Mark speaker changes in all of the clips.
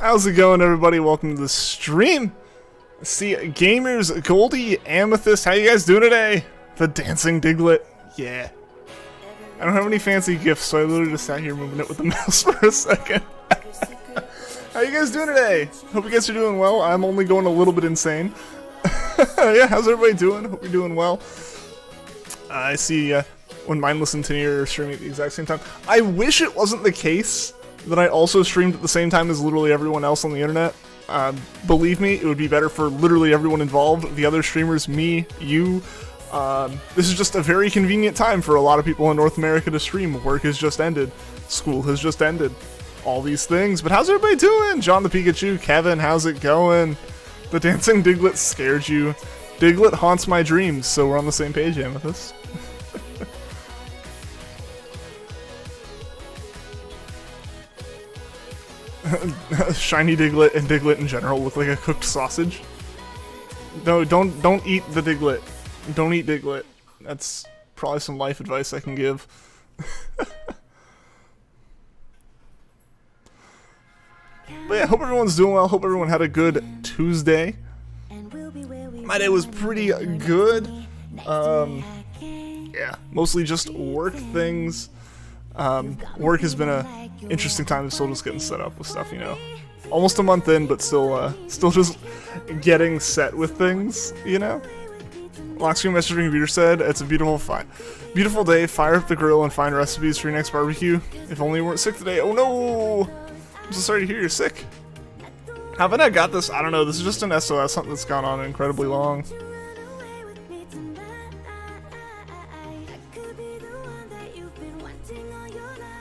Speaker 1: How's it going, everybody? Welcome to the stream. See, gamers, Goldie, Amethyst, how you guys doing today? The dancing Diglett, yeah. I don't have any fancy gifts, so I literally just sat here moving it with the mouse for a second. How you guys doing today? Hope you guys are doing well. I'm only going a little bit insane. Yeah, how's everybody doing? Hope you're doing well. I see when Mindless and Tinny are streaming at the exact same time. I wish it wasn't the case that I also streamed at the same time as literally everyone else on the internet. Believe me, it would be better for literally everyone involved. The other streamers, me, you. This is just a very convenient time for a lot of people in North America to stream. Work has just ended. School has just ended. All these things. But how's everybody doing? John the Pikachu, Kevin, how's it going? The dancing Diglett scared you. Diglett haunts my dreams, so we're on the same page, Amethyst. Shiny Diglett and Diglett in general look like a cooked sausage. No, don't eat the Diglett. Don't eat Diglett. That's probably some life advice I can give. But yeah, hope everyone's doing well. Hope everyone had a good Tuesday. My day was pretty good. Yeah, mostly just work things. Work has been a interesting time. Still just getting set up with stuff, you know. Almost a month in, but still just getting set with things, you know. Lock screen messaging computer said, "It's a beautiful day. Fire up the grill and find recipes for your next barbecue. If only you weren't sick today." Oh no! I'm so sorry to hear you're sick. Haven't I got this? I don't know. This is just an SOS, something that's gone on incredibly long.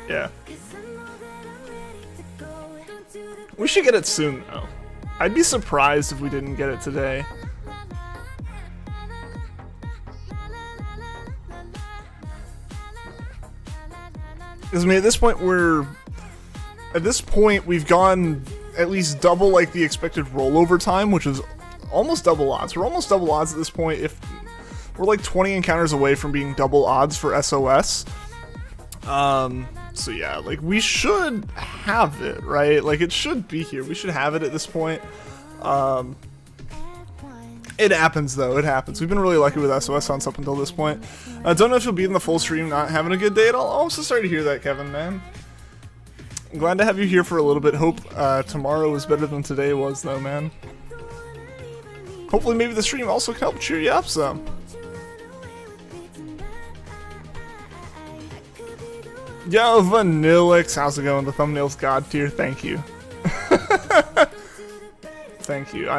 Speaker 1: Yeah. We should get it soon, though. I'd be surprised if we didn't get it today. Because, I mean, at this point, we've gone at least double, like, the expected rollover time, which is almost double odds. We're almost double odds at this point. If we're, like, 20 encounters away from being double odds for SOS. So yeah, like, we should have it, right? Like, it should be here. We should have it at this point. It happens, though. It happens. We've been really lucky with SOS hunts up until this point. Don't know if you'll be in the full stream not having a good day at all. Oh, I'm so sorry to hear that, Kevin, man. I'm glad to have you here for a little bit. Hope tomorrow is better than today was, though, man. Hopefully maybe the stream also can help cheer you up some. Yo, Vanillix, how's it going? The thumbnail's god tier, thank you. Thank you.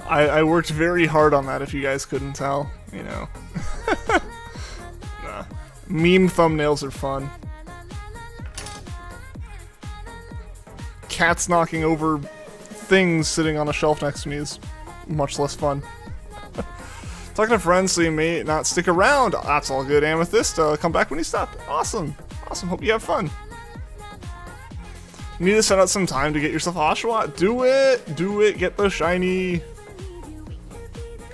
Speaker 1: I worked very hard on that, if you guys couldn't tell, you know. Nah. Meme thumbnails are fun. Cats knocking over things sitting on a shelf next to me is much less fun. Talking to friends so you may not stick around. That's all good, Amethyst. Come back when you stop. Awesome. Awesome. Hope you have fun. You need to set out some time to get yourself a Oshawott. Do it. Do it. Get the shiny.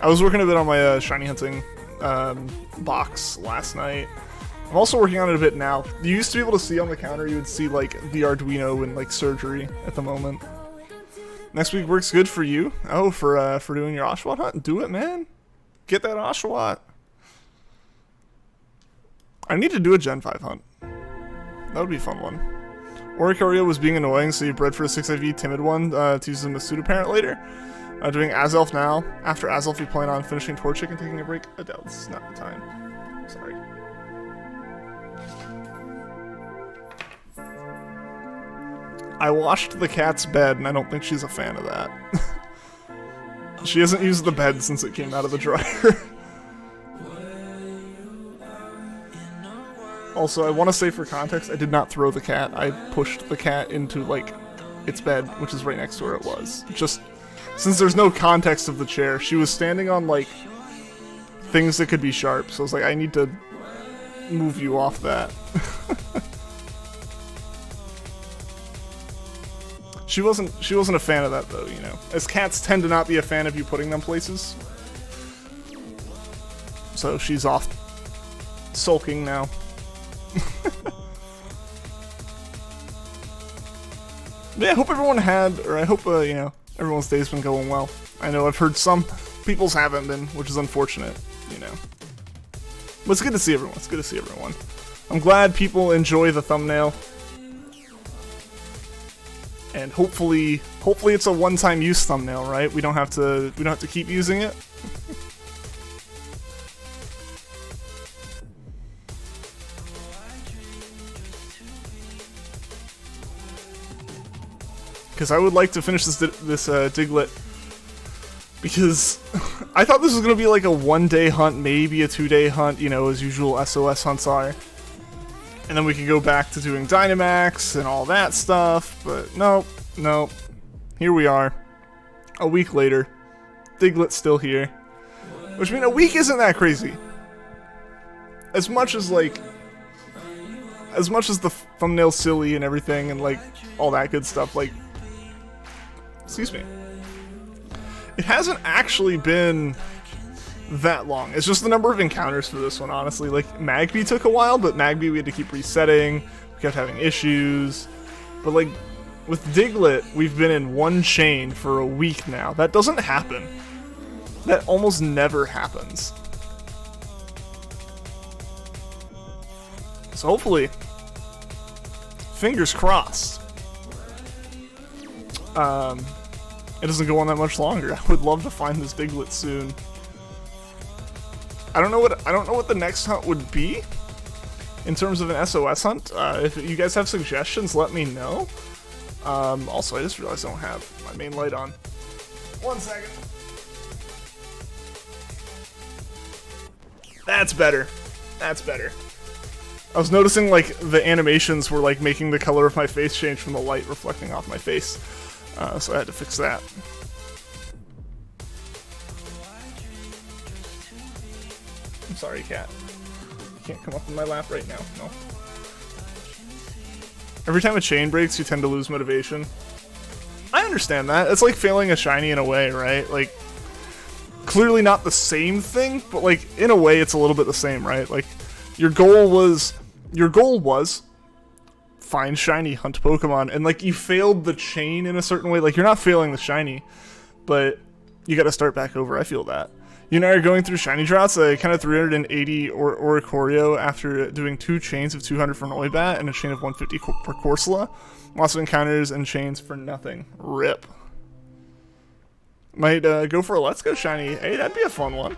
Speaker 1: I was working a bit on my shiny hunting box last night. I'm also working on it a bit now. You used to be able to see on the counter, you would see like the Arduino and like surgery at the moment. Next week works good for you. Oh, for doing your Oshawott hunt? Do it, man. Get that Oshawott. I need to do a Gen 5 hunt. That would be a fun one. Oricorio was being annoying, so you bred for a 6IV timid one to use as a suit apparent later. Doing Azelf now. After Azelf, you plan on finishing Torchic and taking a break? Adele, this is not the time. Sorry. I washed the cat's bed, and I don't think she's a fan of that. She hasn't used the bed since it came out of the dryer. Also, I want to say for context, I did not throw the cat. I pushed the cat into, like, its bed, which is right next to where it was. Just, since there's no context of the chair, she was standing on, like, things that could be sharp. So I was like, I need to move you off that. She wasn't a fan of that, though, you know. As cats tend to not be a fan of you putting them places. So she's off sulking now. Yeah, I hope everyone had, or I hope, you know, everyone's day's been going well. I know I've heard some people's haven't been, which is unfortunate, you know. But it's good to see everyone. It's good to see everyone. I'm glad people enjoy the thumbnail. And hopefully it's a one-time use thumbnail, right? We don't have to keep using it. Because I would like to finish this Diglett, because I thought this was going to be like a one-day hunt, maybe a two-day hunt, you know, as usual SOS hunts are. And then we could go back to doing Dynamax and all that stuff, but nope, nope. Here we are, a week later, Diglett's still here. Which means a week isn't that crazy. As much as the thumbnail's silly and everything and like all that good stuff, like, excuse me, it hasn't actually been that long. It's just the number of encounters for this one, honestly. Like, Magby took a while, but Magby we had to keep resetting, we kept having issues. But like, with Diglett, we've been in one chain for a week now. That doesn't happen. That almost never happens. So hopefully, fingers crossed, it doesn't go on that much longer. I would love to find this Diglett soon. I don't know what the next hunt would be in terms of an SOS hunt. If you guys have suggestions, let me know. Also, I just realized I don't have my main light on. 1 second. That's better. That's better. I was noticing like the animations were like making the color of my face change from the light reflecting off my face. So I had to fix that. I'm sorry, cat. You can't come up in my lap right now. No. Every time a chain breaks, you tend to lose motivation. I understand that. It's like failing a shiny in a way, right? Like, clearly not the same thing, but like, in a way, it's a little bit the same, right? Like, your goal was find shiny, hunt Pokemon, and like, you failed the chain in a certain way. Like, you're not failing the shiny, but you gotta start back over. I feel that. You and I are going through shiny droughts. I kind of 380 Oricorio after doing 2 chains of 200 for Noibat and a chain of 150 for Cresselia. Lots of encounters and chains for nothing. RIP. Might go for a Let's Go shiny. Hey, that'd be a fun one.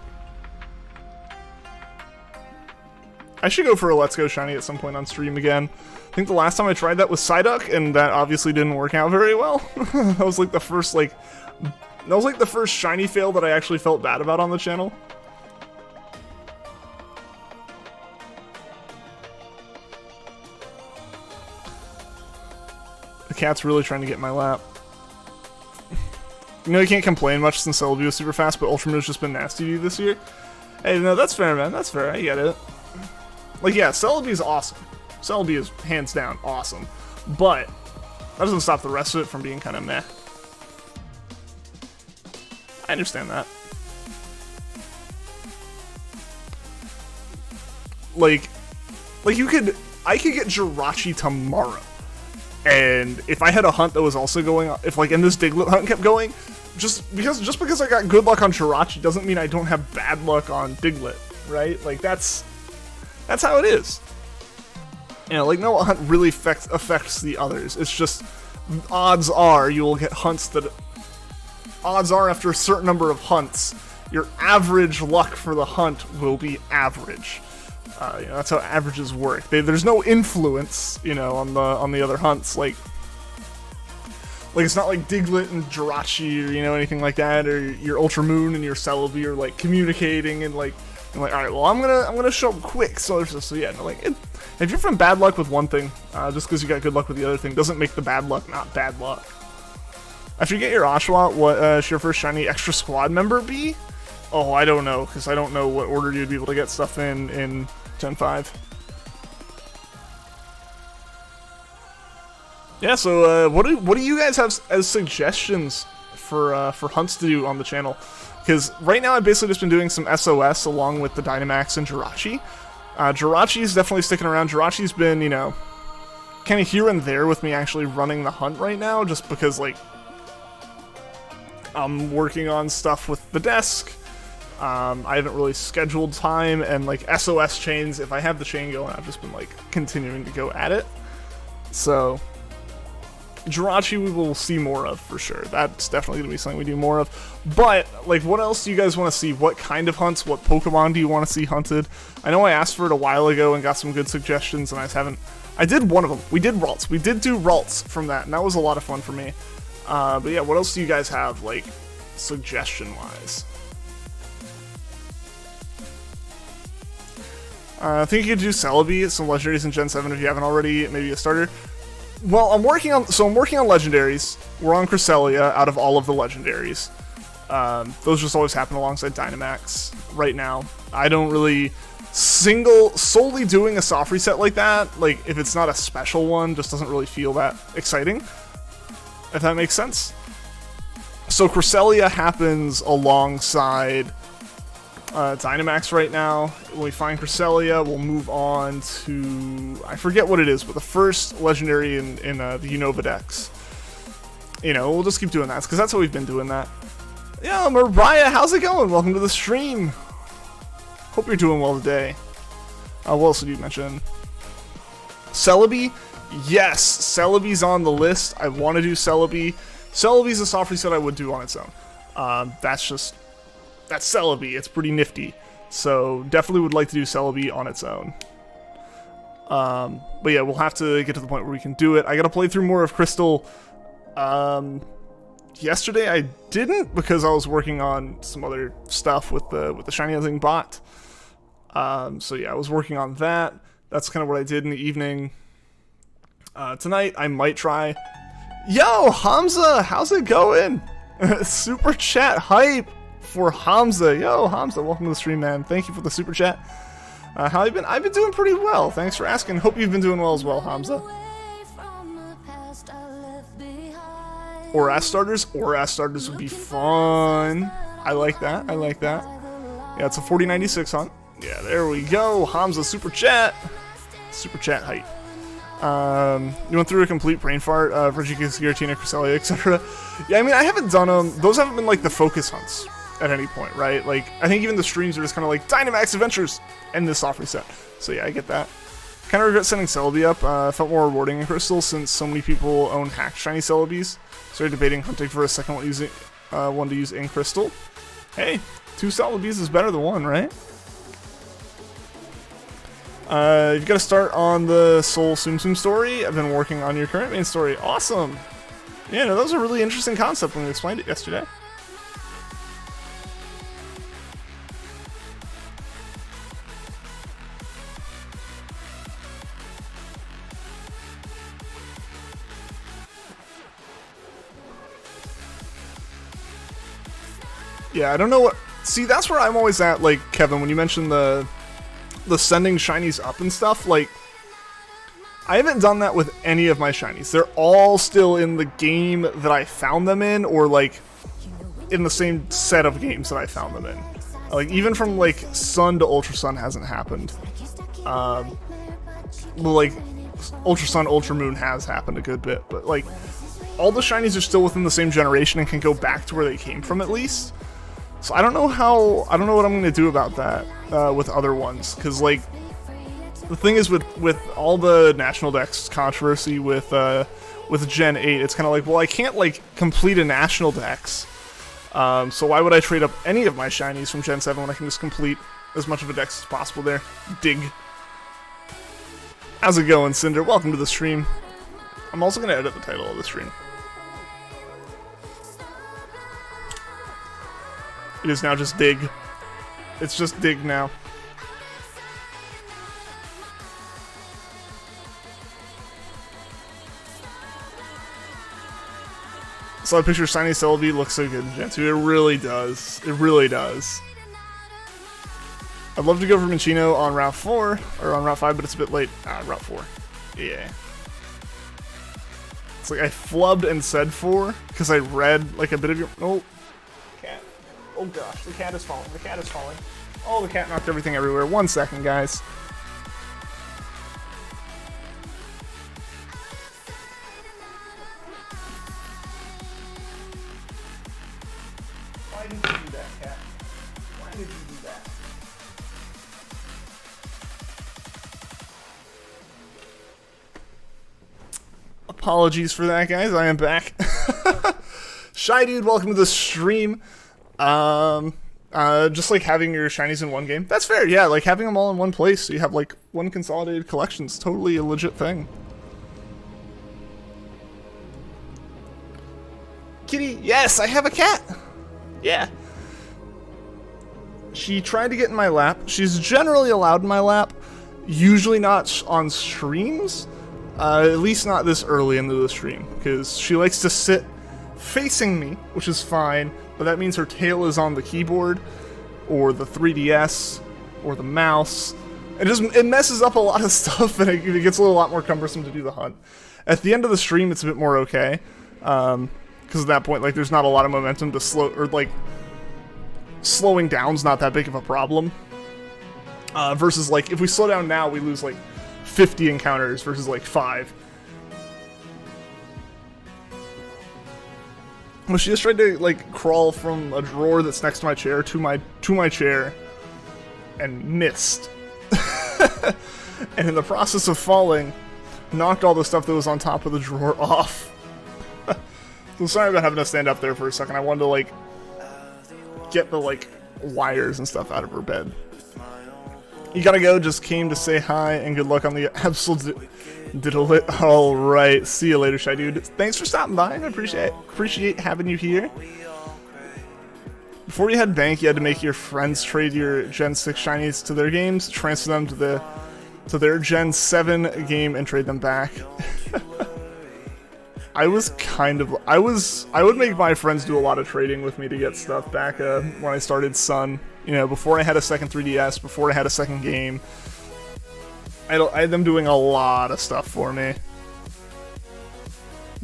Speaker 1: I should go for a Let's Go shiny at some point on stream again. I think the last time I tried that was Psyduck, and that obviously didn't work out very well. That was like the first shiny fail that I actually felt bad about on the channel. The cat's really trying to get in my lap. You know, you can't complain much since Celebi was super fast, but Ultramarine has just been nasty to you this year. Hey, no, that's fair, man. That's fair. I get it. Like, yeah, Celebi is awesome. Celebi is hands down awesome. But that doesn't stop the rest of it from being kind of meh. I understand that. Like I could get Jirachi tomorrow. And if I had a hunt that was also going on, if like in this Diglett hunt kept going, just because I got good luck on Jirachi doesn't mean I don't have bad luck on Diglett, right? Like that's how it is. You know, like no hunt really affects the others. It's just odds are you will get hunts that odds are after a certain number of hunts, your average luck for the hunt will be average. You know, that's how averages work. There's no influence, you know, on the other hunts. Like it's not like Diglett and Jirachi or, you know, anything like that, or your Ultramoon and your Celebi are like communicating and like all right, well I'm gonna show up quick. So yeah, no, like if you're from bad luck with one thing, just because you got good luck with the other thing doesn't make the bad luck not bad luck. After you get your Oshawott, what should your first shiny extra squad member be? Oh, I don't know, because I don't know what order you'd be able to get stuff in Gen 5. Yeah, so what do you guys have as suggestions for hunts to do on the channel? Because right now I've basically just been doing some SOS along with the Dynamax and Jirachi. Jirachi's definitely sticking around. Jirachi's been, you know, kind of here and there with me actually running the hunt right now, just because, like, I'm working on stuff with the desk. I haven't really scheduled time, and, like, SOS chains, if I have the chain going, I've just been, like, continuing to go at it. So, Jirachi we will see more of, for sure. That's definitely going to be something we do more of. But, like, what else do you guys want to see? What kind of hunts? What Pokemon do you want to see hunted? I know I asked for it a while ago and got some good suggestions, and I just haven't... I did one of them. We did Ralts. We did do Ralts from that, and that was a lot of fun for me. But yeah, what else do you guys have, like, suggestion-wise? I think you could do Celebi, some legendaries in Gen 7 if you haven't already, maybe a starter. Well, I'm working on legendaries. We're on Cresselia out of all of the legendaries. Those just always happen alongside Dynamax right now. I don't really solely doing a soft reset like that, like if it's not a special one, just doesn't really feel that exciting, if that makes sense. So Cresselia happens alongside Dynamax right now. When we find Cresselia, we'll move on to, I forget what it is, but the first legendary in the Unova decks. You know, we'll just keep doing that, because that's how we've been doing that. Yeah, Mariah, how's it going? Welcome to the stream. Hope you're doing well today. What else did you mention? Celebi? Yes, Celebi's on the list. I want to do Celebi. Celebi's a soft reset I would do on its own. That's Celebi. It's pretty nifty. So definitely would like to do Celebi on its own. But yeah, we'll have to get to the point where we can do it. I gotta play through more of Crystal. Yesterday I didn't, because I was working on some other stuff with the Shiny Hunting bot. So yeah, I was working on that. That's kind of what I did in the evening. Tonight I might try. Yo, Hamza, how's it going? Super chat hype for Hamza. Yo, Hamza, welcome to the stream, man. Thank you for the super chat. How have you been? I've been doing pretty well. Thanks for asking. Hope you've been doing well as well, Hamza. Or starters would be fun. I like that. I like that. Yeah, it's a 4096 hunt. Yeah, there we go. Hamza super chat. Super chat height. You went through a complete brain fart for Giratina, Cresselia, etc. Yeah, I mean, I haven't done them. Those haven't been like the focus hunts at any point, right? Like, I think even the streams are just kind of like Dynamax Adventures and this soft reset. So yeah, I get that. Kind of regret sending Celebi up. Felt more rewarding in Crystal since so many people own hacked shiny Celebis. Started debating hunting for a second one to use in Crystal. Hey, 2 Celebis is better than 1, right? You've got to start on the Soul Tsum Tsum story. I've been working on your current main story. Awesome! Yeah, no, that was a really interesting concept when we explained it yesterday. Yeah, I don't know what... See, that's where I'm always at, like, Kevin, when you mentioned the sending shinies up and stuff, like, I haven't done that with any of my shinies. They're all still in the game that I found them in, or, like, in the same set of games that I found them in. Like, even from, like, Sun to Ultra Sun hasn't happened. Well, like, Ultra Sun, Ultra Moon has happened a good bit, but, like, all the shinies are still within the same generation and can go back to where they came from, at least. So I don't know what I'm gonna do about that with other ones, because like the thing is with all the national dex controversy with Gen 8, it's kind of like, well, I can't like complete a national dex, so why would I trade up any of my shinies from Gen 7 when I can just complete as much of a dex as possible there? Dig. How's it going, Cinder? Welcome to the stream. I'm also gonna edit the title of the stream. It is now just Dig. It's just Dig now. So I picture Shiny Celebi looks so good in Gen 2. It really does. It really does. I'd love to go for Minccino on Route 4, or on Route 5, but it's a bit late. Route 4. Yeah. It's like I flubbed and said 4, because I read like a bit of your... Oh. Cat. Oh gosh, the cat is falling. The cat is falling. Oh, the cat knocked everything everywhere. 1 second, guys. did you do that? Apologies for that, guys. I am back. Shy Dude, welcome to the stream. Just like having your shinies in one game. That's fair, yeah, like having them all in one place so you have like one consolidated collection is totally a legit thing. Kitty, yes, I have a cat. Yeah. She tried to get in my lap. She's generally allowed in my lap, usually not on streams. At least not this early into the stream, because she likes to sit facing me, which is fine, but that means her tail is on the keyboard, or the 3DS, or the mouse. It messes up a lot of stuff, and it gets a lot more cumbersome to do the hunt. At the end of the stream, it's a bit more okay, because at that point, like, there's not a lot of momentum to slow, or like, slowing down's not that big of a problem. Versus, like, if we slow down now, we lose, like, 50 encounters versus like 5. Well, she just tried to like crawl from a drawer that's next to my chair to my chair and missed. And in the process of falling, knocked all the stuff that was on top of the drawer off. So sorry about having to stand up there for a second. I wanted to like get the like wires and stuff out of her bed. You gotta go, just came to say hi and good luck on the absolute Diglett. Alright, see you later, Shy Dude. Thanks for stopping by, I appreciate having you here. Before you head bank, you had to make your friends trade your Gen 6 shinies to their games, transfer them to their Gen 7 game and trade them back. I would make my friends do a lot of trading with me to get stuff back when I started Sun. You know, before I had a second 3DS, before I had a second game. I had them doing a lot of stuff for me.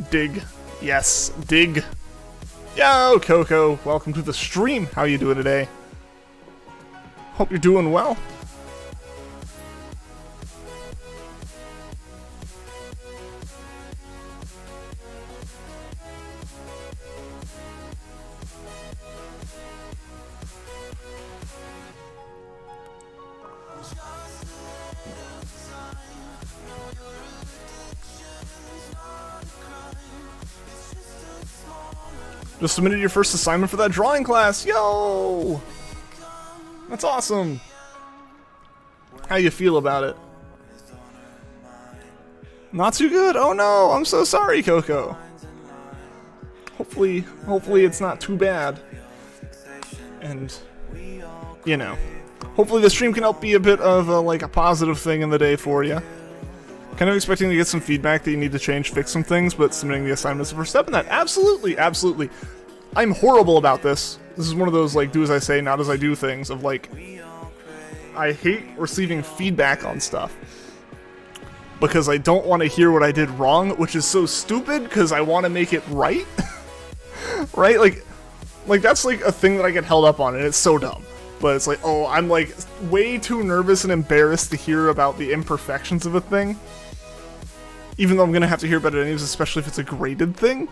Speaker 1: Dig. Yes, dig. Yo, Coco, welcome to the stream. How you doing today? Hope you're doing well. Just submitted your first assignment for that drawing class. Yo! That's awesome. How you feel about it? Not too good? Oh no, I'm so sorry, Coco. Hopefully it's not too bad. And, you know, hopefully the stream can help be a bit of like a positive thing in the day for you. Kind of expecting to get some feedback that you need to change, fix some things, but submitting the assignment is the first step in that. Absolutely, absolutely. I'm horrible about this. This is one of those, like, do as I say, not as I do things of, like, I hate receiving feedback on stuff. Because I don't want to hear what I did wrong, which is so stupid, because I want to make it right. Right? Like, that's, like, a thing that I get held up on, and it's so dumb. But it's like, oh, I'm, like, way too nervous and embarrassed to hear about the imperfections of a thing. Even though I'm going to have to hear about it anyways, especially if it's a graded thing.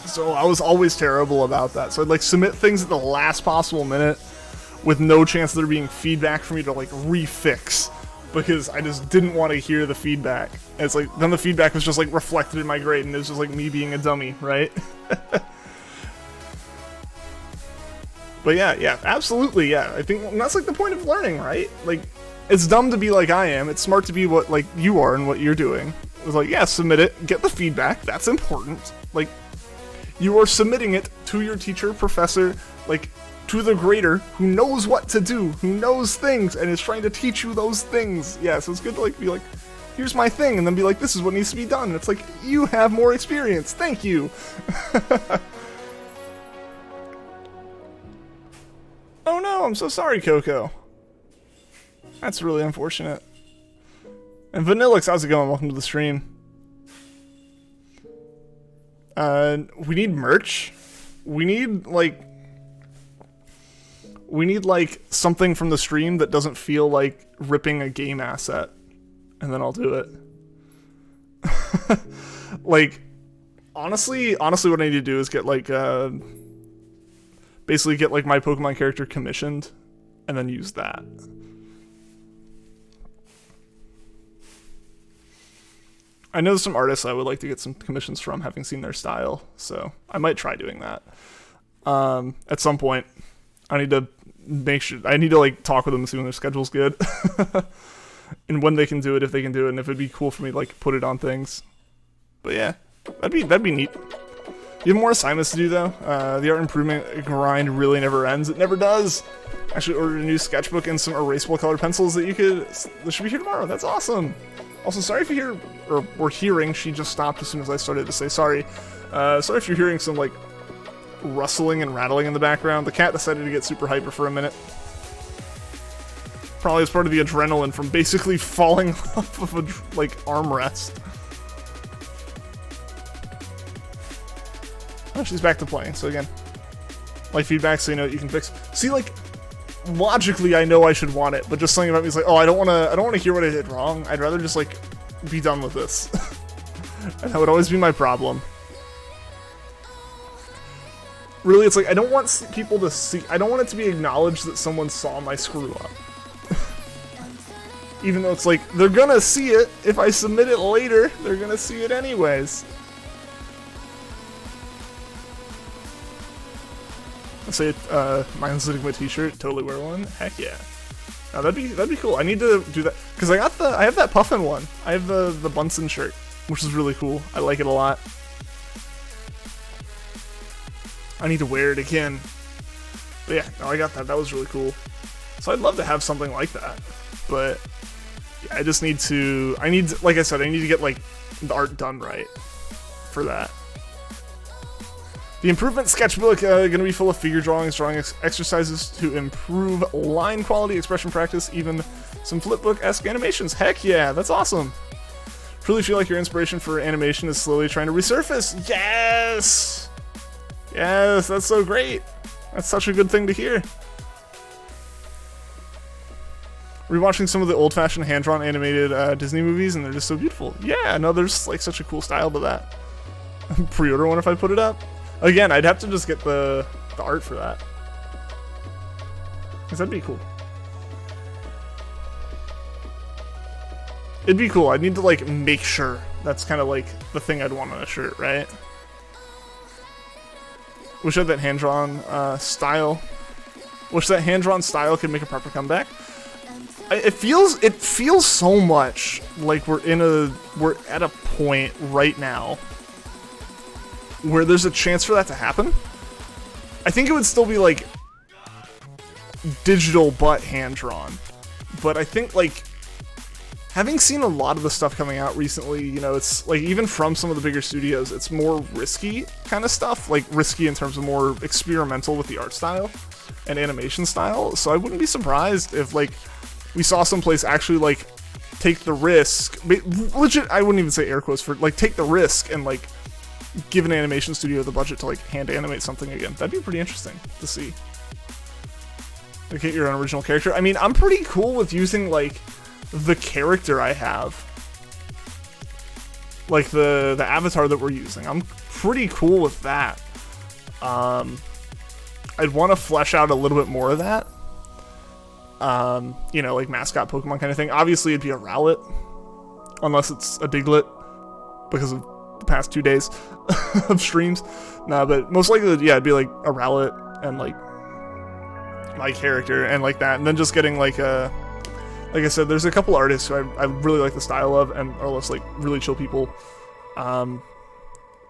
Speaker 1: So I was always terrible about that. So I'd, like, submit things at the last possible minute with no chance of there being feedback for me to, like, refix. Because I just didn't want to hear the feedback. And it's like, then the feedback was just, like, reflected in my grade, and it was just, like, me being a dummy, right? But yeah, absolutely, yeah. I think that's, like, the point of learning, right? Like, it's dumb to be like I am. It's smart to be what, like, you are and what you're doing. It's like, yeah, submit it, get the feedback. That's important. Like, you are submitting it to your teacher, professor, like, to the grader who knows what to do, who knows things, and is trying to teach you those things. Yeah, so it's good to, like, be like, here's my thing, and then be like, this is what needs to be done. And it's like, you have more experience. Thank you. Oh no, I'm so sorry, Coco. That's really unfortunate. And Vanillix, how's it going? Welcome to the stream. We need merch. We need, like, something from the stream that doesn't feel like ripping a game asset. And then I'll do it. Like, honestly what I need to do is get, like, basically get like my Pokemon character commissioned and then use that. I know some artists I would like to get some commissions from, having seen their style, so I might try doing that. At some point, I need to like talk with them and see when their schedule's good, and when they can do it, if they can do it, and if it'd be cool for me to like put it on things. But yeah, that'd be neat. You have more assignments to do though. The art improvement grind really never ends. It never does. Actually ordered a new sketchbook and some erasable colored pencils that should be here tomorrow. That's awesome. Also, sorry if you hear, or were hearing, she just stopped as soon as I started to say sorry. Sorry if you're hearing some, like, rustling and rattling in the background. The cat decided to get super hyper for a minute. Probably as part of the adrenaline from basically falling off of a, like, armrest. Oh, she's back to playing, so again, like feedback so you know what you can fix. See, like, logically I know I should want it, but just something about me is like, oh, I don't wanna hear what I did wrong. I'd rather just like be done with this. And that would always be my problem. Really, it's like I don't want people to see, I don't want it to be acknowledged that someone saw my screw up. Even though it's like, they're gonna see it. If I submit it later, they're gonna see it anyways. Say mindlessenigma t-shirt, totally wear one. Heck yeah. Now that'd be cool. I need to do that because I have that Puffin one. I have the Bunsen shirt, which is really cool. I like it a lot. I need to wear it again. But yeah, no, I got that. That was really cool. So I'd love to have something like that. But yeah, I just need to, like I said, I need to get like the art done right for that. The improvement sketchbook going to be full of figure drawing exercises to improve line quality, expression practice, even some flipbook-esque animations. Heck yeah, that's awesome. Truly feel like your inspiration for animation is slowly trying to resurface. Yes! Yes, that's so great. That's such a good thing to hear. Rewatching some of the old-fashioned hand-drawn animated Disney movies, and they're just so beautiful. Yeah, no, there's like such a cool style to that. Pre-order one if I put it up. Again, I'd have to just get the art for that. Because that'd be cool. It'd be cool. I'd need to, like, make sure. That's kind of, like, the thing I'd want on a shirt, right? Wish I had that hand-drawn style. Wish that hand-drawn style could make a proper comeback. It feels so much like we're at a point right now where there's a chance for that to happen. I think it would still be like digital but hand-drawn. But I think like having seen a lot of the stuff coming out recently, you know, it's like even from some of the bigger studios, it's more risky kind of stuff, like risky in terms of more experimental with the art style and animation style. So I wouldn't be surprised if like we saw someplace actually like take the risk, legit, I wouldn't even say air quotes for like take the risk and like give an animation studio the budget to like hand animate something again. That'd be pretty interesting to see. Like get your own original character. I mean, I'm pretty cool with using like the character I have. Like the avatar that we're using. I'm pretty cool with that. I'd want to flesh out a little bit more of that. You know, like mascot Pokemon kind of thing. Obviously it'd be a Rowlet. Unless it's a Diglett. Because of the past 2 days of streams. Nah, but most likely, yeah, it'd be like a Rowlet and like my character and like that. And then just getting like like I said, there's a couple artists who I really like the style of and are just like really chill people that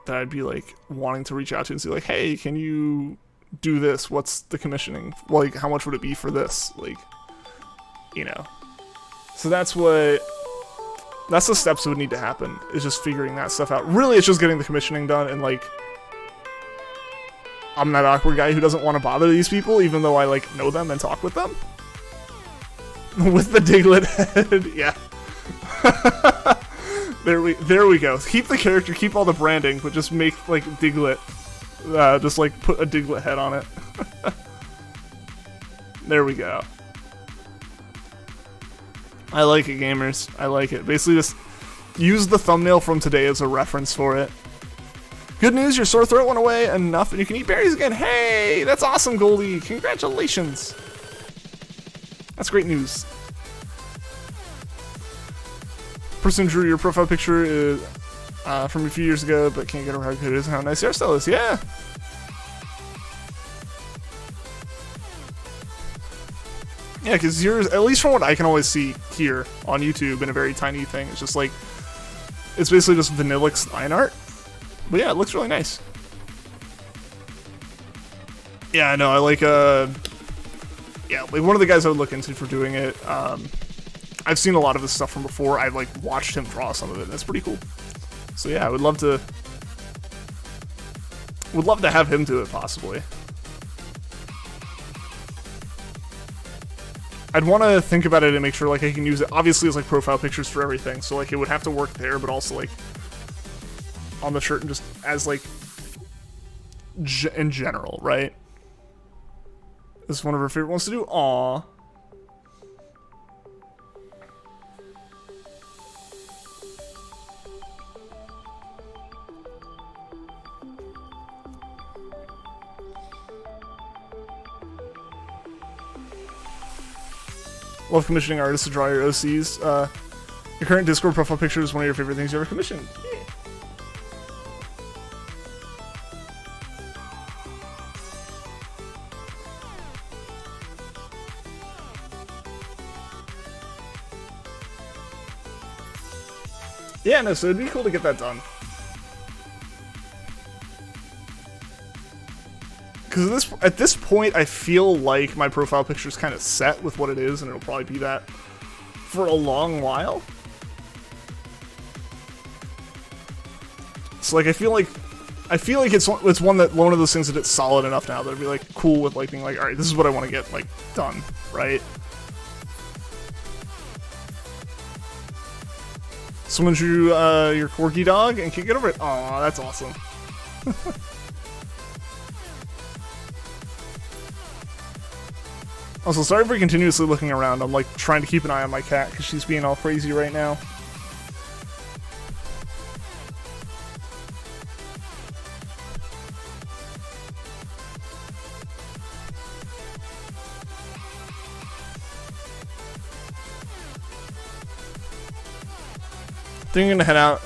Speaker 1: I'd be like wanting to reach out to and say like, hey, can you do this? What's the commissioning? Like, how much would it be for this? Like, you know. So that's the steps that would need to happen, is just figuring that stuff out. Really, it's just getting the commissioning done, and like, I'm that awkward guy who doesn't want to bother these people, even though I like know them and talk with them. With the Diglett head, yeah. There we go. Keep the character, keep all the branding, but just make like Diglett. Just like put a Diglett head on it. There we go. I like it, gamers. I like it. Basically just use the thumbnail from today as a reference for it. Good news, your sore throat went away enough and you can eat berries again. Hey, that's awesome, Goldie. Congratulations. That's great news. Person drew your profile picture from a few years ago, but can't get over how good it is and how nice your hairstyle is. Yeah. Yeah, because yours, at least from what I can always see here on YouTube in a very tiny thing, it's just like, it's basically just Vanillix line art. But yeah, it looks really nice. Yeah, I know, I like, yeah, like one of the guys I would look into for doing it, I've seen a lot of this stuff from before. I've like watched him draw some of it, and that's pretty cool. So yeah, I would love to have him do it, possibly. I'd want to think about it and make sure like I can use it, obviously, as like profile pictures for everything, so like it would have to work there, but also like on the shirt and just as like in general, right? This is one of her favorite ones to do. Aww. Love commissioning artists to draw your OCs. Your current Discord profile picture is one of your favorite things you ever commissioned. Yeah, no, so it'd be cool to get that done. Because at this point, I feel like my profile picture is kind of set with what it is, and it'll probably be that for a long while. So like, I feel like it's one of those things that it's solid enough now that it'd be like cool with like being like, all right, this is what I want to get like done, right? Someone drew your corgi dog and can't get over it. Aw, that's awesome. Also, sorry for continuously looking around. I'm like trying to keep an eye on my cat because she's being all crazy right now. I think I'm gonna head out.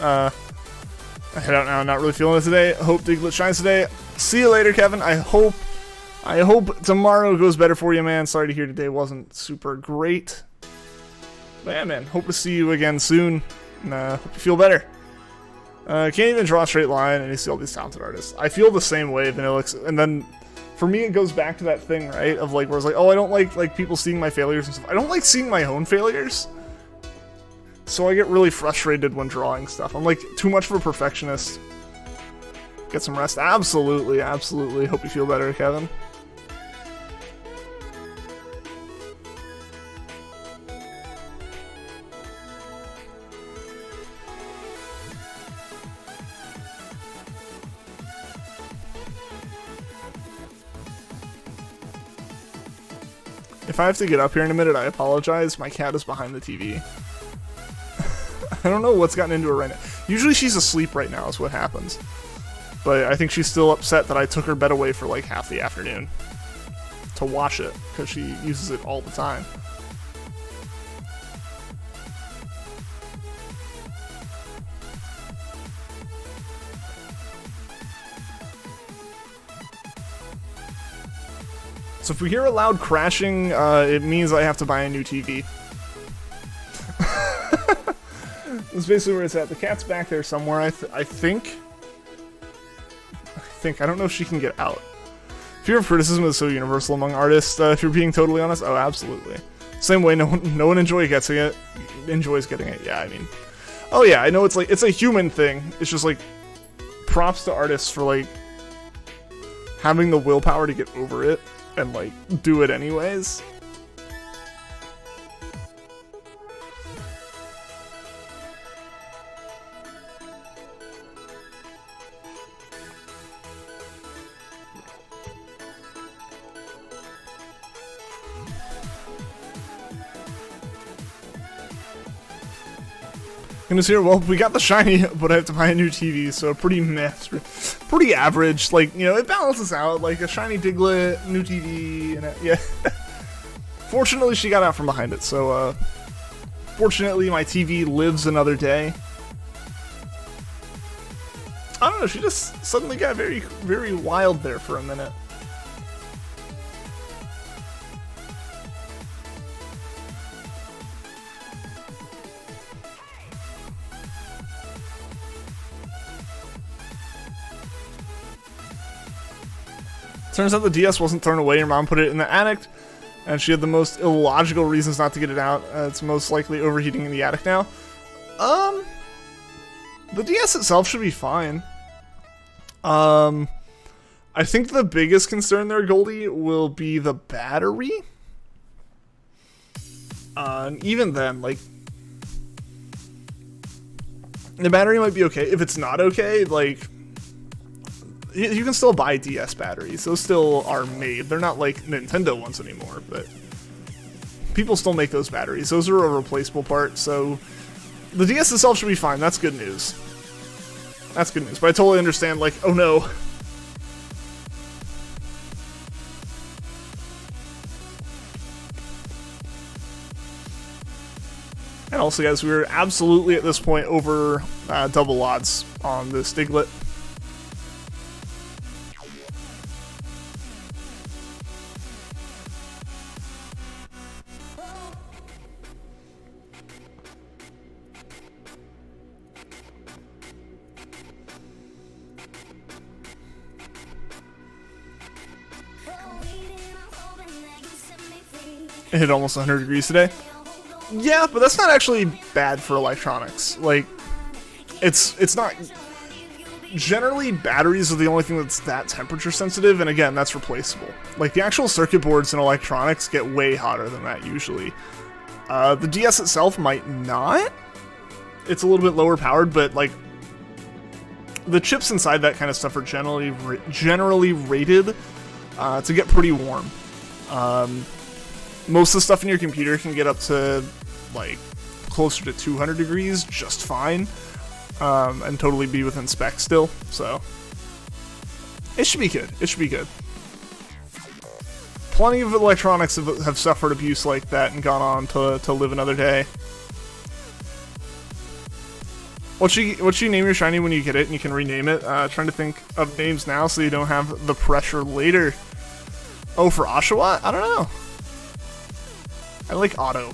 Speaker 1: Head out now. Not really feeling it today. Hope Diglett shines today. See you later, Kevin. I hope tomorrow goes better for you, man. Sorry to hear today wasn't super great. But yeah, man. Hope to see you again soon. And hope you feel better. Can't even draw a straight line, and you see all these talented artists. I feel the same way, Vanillix. And then for me, it goes back to that thing, right? Of like, where it's like, oh, I don't like people seeing my failures and stuff. I don't like seeing my own failures. So I get really frustrated when drawing stuff. I'm like too much of a perfectionist. Get some rest. Absolutely, absolutely. Hope you feel better, Kevin. If I have to get up here in a minute, I apologize. My cat is behind the TV. I don't know what's gotten into her right now. Usually she's asleep right now is what happens. But I think she's still upset that I took her bed away for like half the afternoon to wash it, because she uses it all the time. So if we hear a loud crashing, it means I have to buy a new TV. That's basically where it's at. The cat's back there somewhere, I think. I don't know if she can get out. Fear of criticism is so universal among artists, if you're being totally honest. Oh, absolutely. Same way no one enjoys getting it. Yeah, I mean... Oh yeah, I know it's like, it's a human thing. It's just like, props to artists for like, having the willpower to get over it, and like, do it anyways. Gonna see her. Well, we got the shiny, but I have to buy a new TV, so pretty meh. Pretty average. Like, you know, it balances out. Like a shiny Diglett, new TV, and yeah. Fortunately, she got out from behind it, so fortunately, my TV lives another day. I don't know, she just suddenly got very, very wild there for a minute. Turns out the DS wasn't thrown away, your mom put it in the attic, and she had the most illogical reasons not to get it out. It's most likely overheating in the attic now. The DS itself should be fine. I think the biggest concern there, Goldie, will be the battery. And even then, like, the battery might be okay. If it's not okay, like, you can still buy DS batteries. Those still are made. They're not like Nintendo ones anymore, but people still make those batteries. Those are a replaceable part, so the DS itself should be fine. That's good news. That's good news, but I totally understand, like, oh no. And also, guys, we're absolutely at this point over double odds on this Diglett. It hit almost 100 degrees today. Yeah, but that's not actually bad for electronics. Like, it's not... Generally, batteries are the only thing that's that temperature sensitive, and again, that's replaceable. Like, the actual circuit boards in electronics get way hotter than that, usually. The DS itself might not. It's a little bit lower powered, but, like, the chips inside that kind of stuff are generally rated to get pretty warm. Most of the stuff in your computer can get up to, like, closer to 200 degrees just fine, and totally be within spec still, so it should be good. It should be good. Plenty of electronics have suffered abuse like that and gone on to live another day. What should you name your shiny when you get it and you can rename it? Trying to think of names now so you don't have the pressure later. Oh, for Oshawott? I don't know. I like Otto.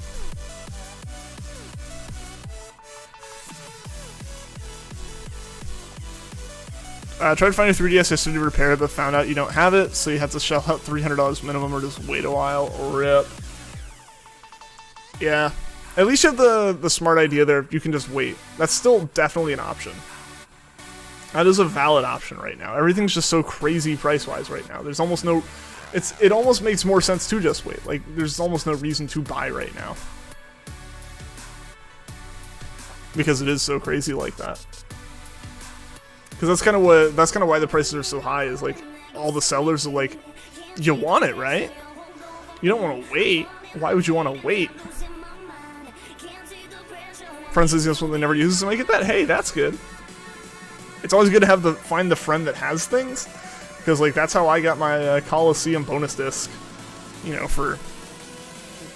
Speaker 1: Tried to find your 3DS yesterday to repair it, but found out you don't have it, so you have to shell out $300 minimum or just wait a while. RIP. Yeah. At least you have the smart idea there. You can just wait. That's still definitely an option. That is a valid option right now. Everything's just so crazy price-wise right now. There's almost no... It almost makes more sense to just wait. Like, there's almost no reason to buy right now. Because it is so crazy like that. Because that's kind of why the prices are so high, is like, all the sellers are like, you want it, right? You don't want to wait. Why would you want to wait? Friend says yes, when they never use it, so make it that. Hey, that's good. It's always good to find the friend that has things. Because, like, that's how I got my Coliseum bonus disc, you know, for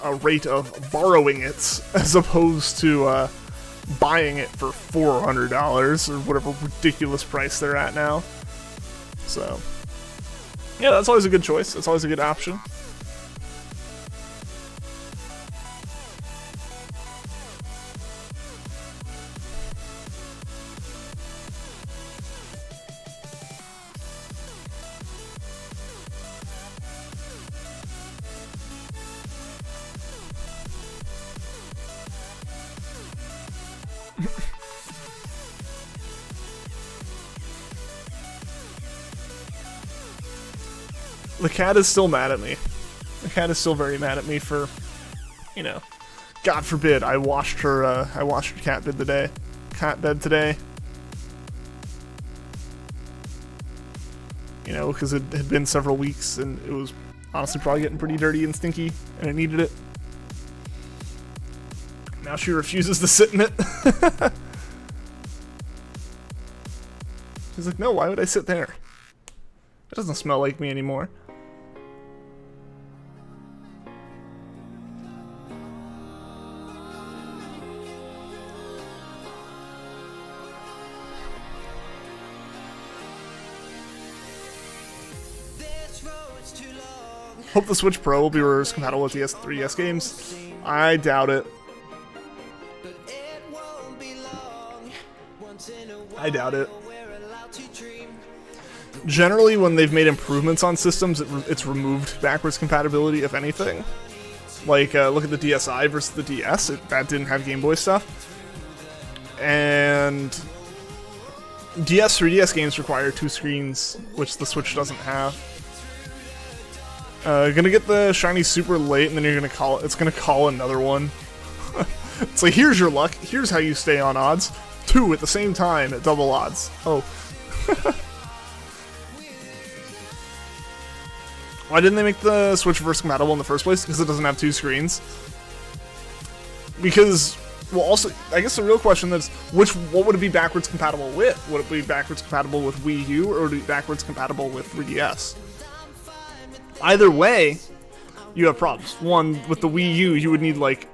Speaker 1: a rate of borrowing it, as opposed to buying it for $400, or whatever ridiculous price they're at now. So, yeah, that's always a good choice. That's always a good option. The cat is still mad at me. The cat is still very mad at me for, you know, God forbid I washed her cat bed today. You know, because it had been several weeks and it was honestly probably getting pretty dirty and stinky and it needed it. Now she refuses to sit in it. He's like, no, why would I sit there? It doesn't smell like me anymore. Hope the Switch Pro will be reverse compatible with DS 3DS games. I doubt it. I doubt it. Generally, when they've made improvements on systems, it's removed backwards compatibility, if anything. Like, look at the DSi versus the DS. That didn't have Game Boy stuff. And DS 3DS games require 2 screens, which the Switch doesn't have. Gonna get the shiny super late, and then you're gonna call it. It's gonna call another one. It's like, here's your luck. Here's how you stay on odds. 2 at the same time at double odds. Oh. Why didn't they make the Switch reverse compatible in the first place? Because it doesn't have 2 screens. Because, well, also, I guess the real question is, what would it be backwards compatible with? Would it be backwards compatible with Wii U, or would it be backwards compatible with 3DS? Either way, you have problems. One, with the Wii U, you would need, like,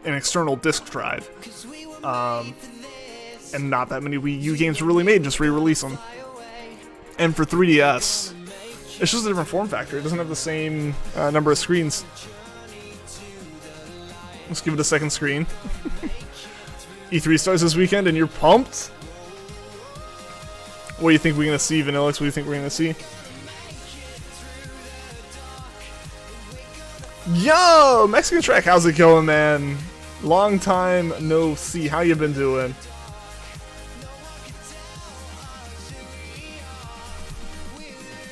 Speaker 1: an external disk drive. And not that many Wii U games were really made, just re-release them. And for 3DS, it's just a different form factor. It doesn't have the same number of screens. Let's give it a second screen. E3 starts this weekend, and you're pumped? What do you think we're going to see, Vanillix? What do you think we're going to see? Yo, Mexican Track, how's it going, man? Long time no see. How you been doing?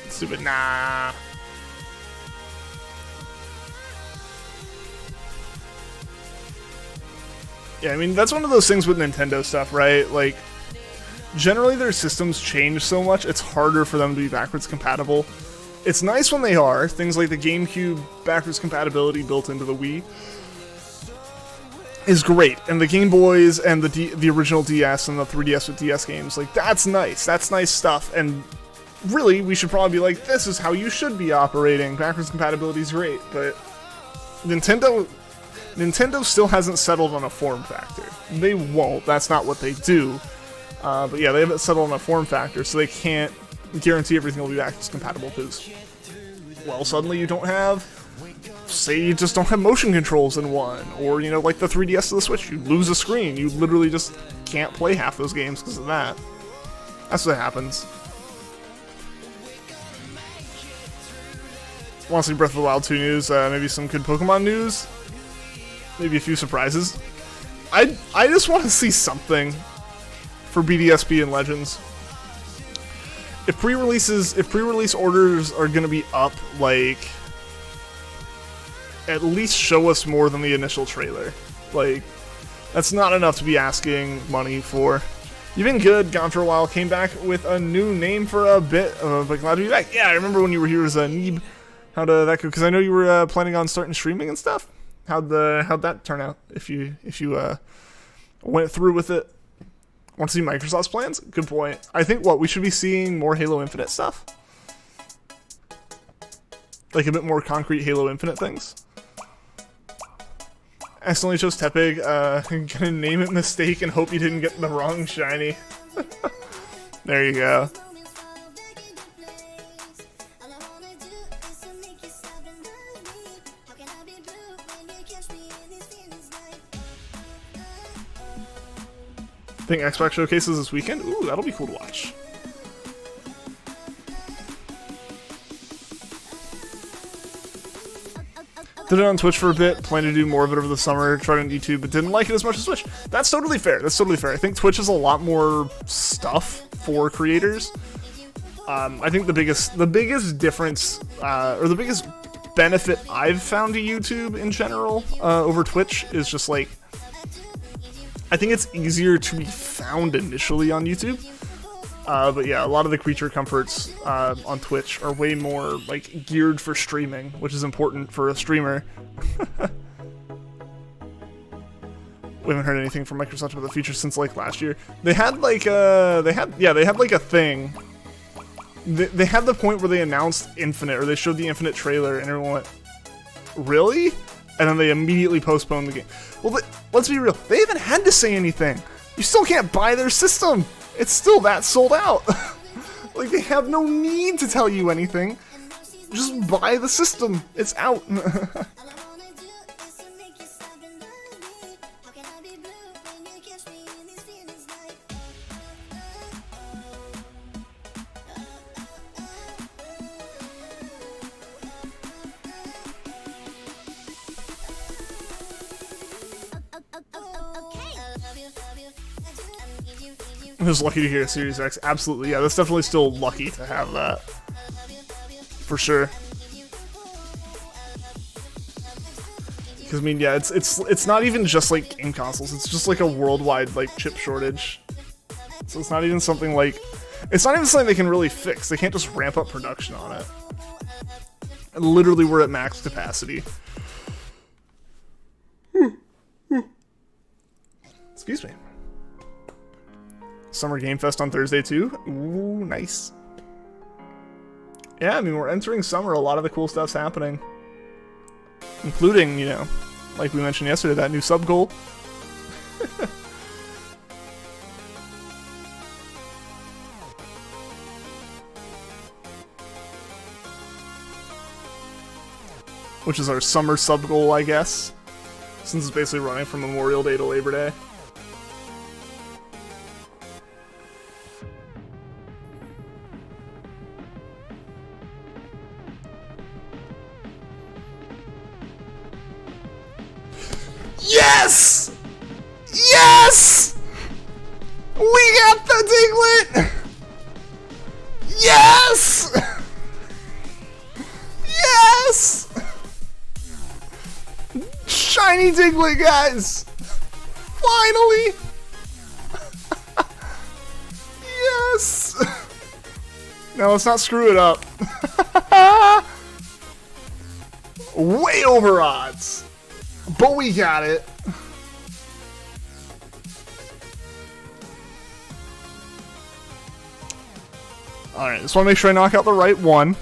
Speaker 1: Stupid, nah. Yeah, I mean, that's one of those things with Nintendo stuff, right? Like, generally their systems change so much, it's harder for them to be backwards compatible. It's nice when they are. Things like the GameCube backwards compatibility built into the Wii is great. And the Game Boys and the original DS and the 3DS with DS games, like, that's nice. That's nice stuff. And really, we should probably be like, this is how you should be operating. Backwards compatibility is great, but Nintendo still hasn't settled on a form factor. They won't. That's not what they do. But yeah, they haven't settled on a form factor, so they can't guarantee everything will be backwards compatible because, well, suddenly you don't have, say you just don't have motion controls in one, or, you know, like the 3DS to the Switch, you lose a screen. You literally just can't play half those games because of that. That's what happens. Want to see Breath of the Wild 2 news, maybe some good Pokemon news, maybe a few surprises. I just want to see something for BDSP and Legends. If pre-release orders are gonna be up, like, at least show us more than the initial trailer. Like, that's not enough to be asking money for. You've been good, gone for a while, came back with a new name for a bit, but glad to be back. Yeah, I remember when you were here as a Neeb. How'd that go? Because I know you were planning on starting streaming and stuff. How'd that turn out? If you went through with it. Want to see Microsoft's plans? Good point. I think we should be seeing more Halo Infinite stuff. Like a bit more concrete Halo Infinite things. Accidentally chose Tepig. Gonna name it mistake and hope you didn't get the wrong shiny. There you go. Think Xbox showcases this weekend? Ooh, that'll be cool to watch. Did it on Twitch for a bit, plan to do more of it over the summer, tried on YouTube, but didn't like it as much as Twitch. That's totally fair, that's totally fair. I think Twitch has a lot more stuff for creators. I think the biggest difference, or the biggest benefit I've found to YouTube in general, over Twitch is just like, I think it's easier to be found initially on YouTube. But yeah, a lot of the creature comforts on Twitch are way more like geared for streaming, which is important for a streamer. We haven't heard anything from Microsoft about the future since like last year. They had like they had like a thing. They had the point where they announced Infinite, or they showed the Infinite trailer, and everyone went, "Really?" And then they immediately postponed the game. Well, let's be real. They haven't had to say anything. You still can't buy their system. It's still that sold out. Like, they have no need to tell you anything. Just buy the system. It's out. I'm just lucky to hear a Series X. Absolutely, yeah, that's definitely still lucky to have that. For sure. Because, I mean, yeah, it's not even just, like, game consoles. It's just, like, a worldwide, like, chip shortage. So it's not even something, like... It's not even something they can really fix. They can't just ramp up production on it. And literally, we're at max capacity. Excuse me. Summer Game Fest on Thursday, too. Ooh, nice. Yeah, I mean, we're entering summer. A lot of the cool stuff's happening. Including, you know, like we mentioned yesterday, that new sub goal. Which is our summer sub goal, I guess. Since it's basically running from Memorial Day to Labor Day. Yes! Yes! We got the Diglett! Yes! Yes! Shiny Diglett, guys! Finally! Yes! Now let's not screw it up. Way over odds. But we got it. Alright, just want to make sure I knock out the right one.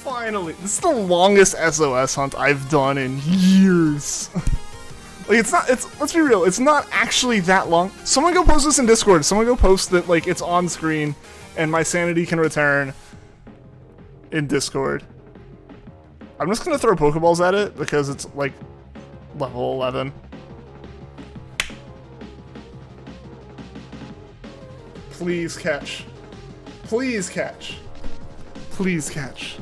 Speaker 1: Finally. This is the longest SOS hunt I've done in years. Like, let's be real, it's not actually that long. Someone go post this in Discord. Someone go post that, like, it's on screen and my sanity can return in Discord. I'm just gonna throw Pokeballs at it because it's like level 11. Please catch. Please catch. Please catch.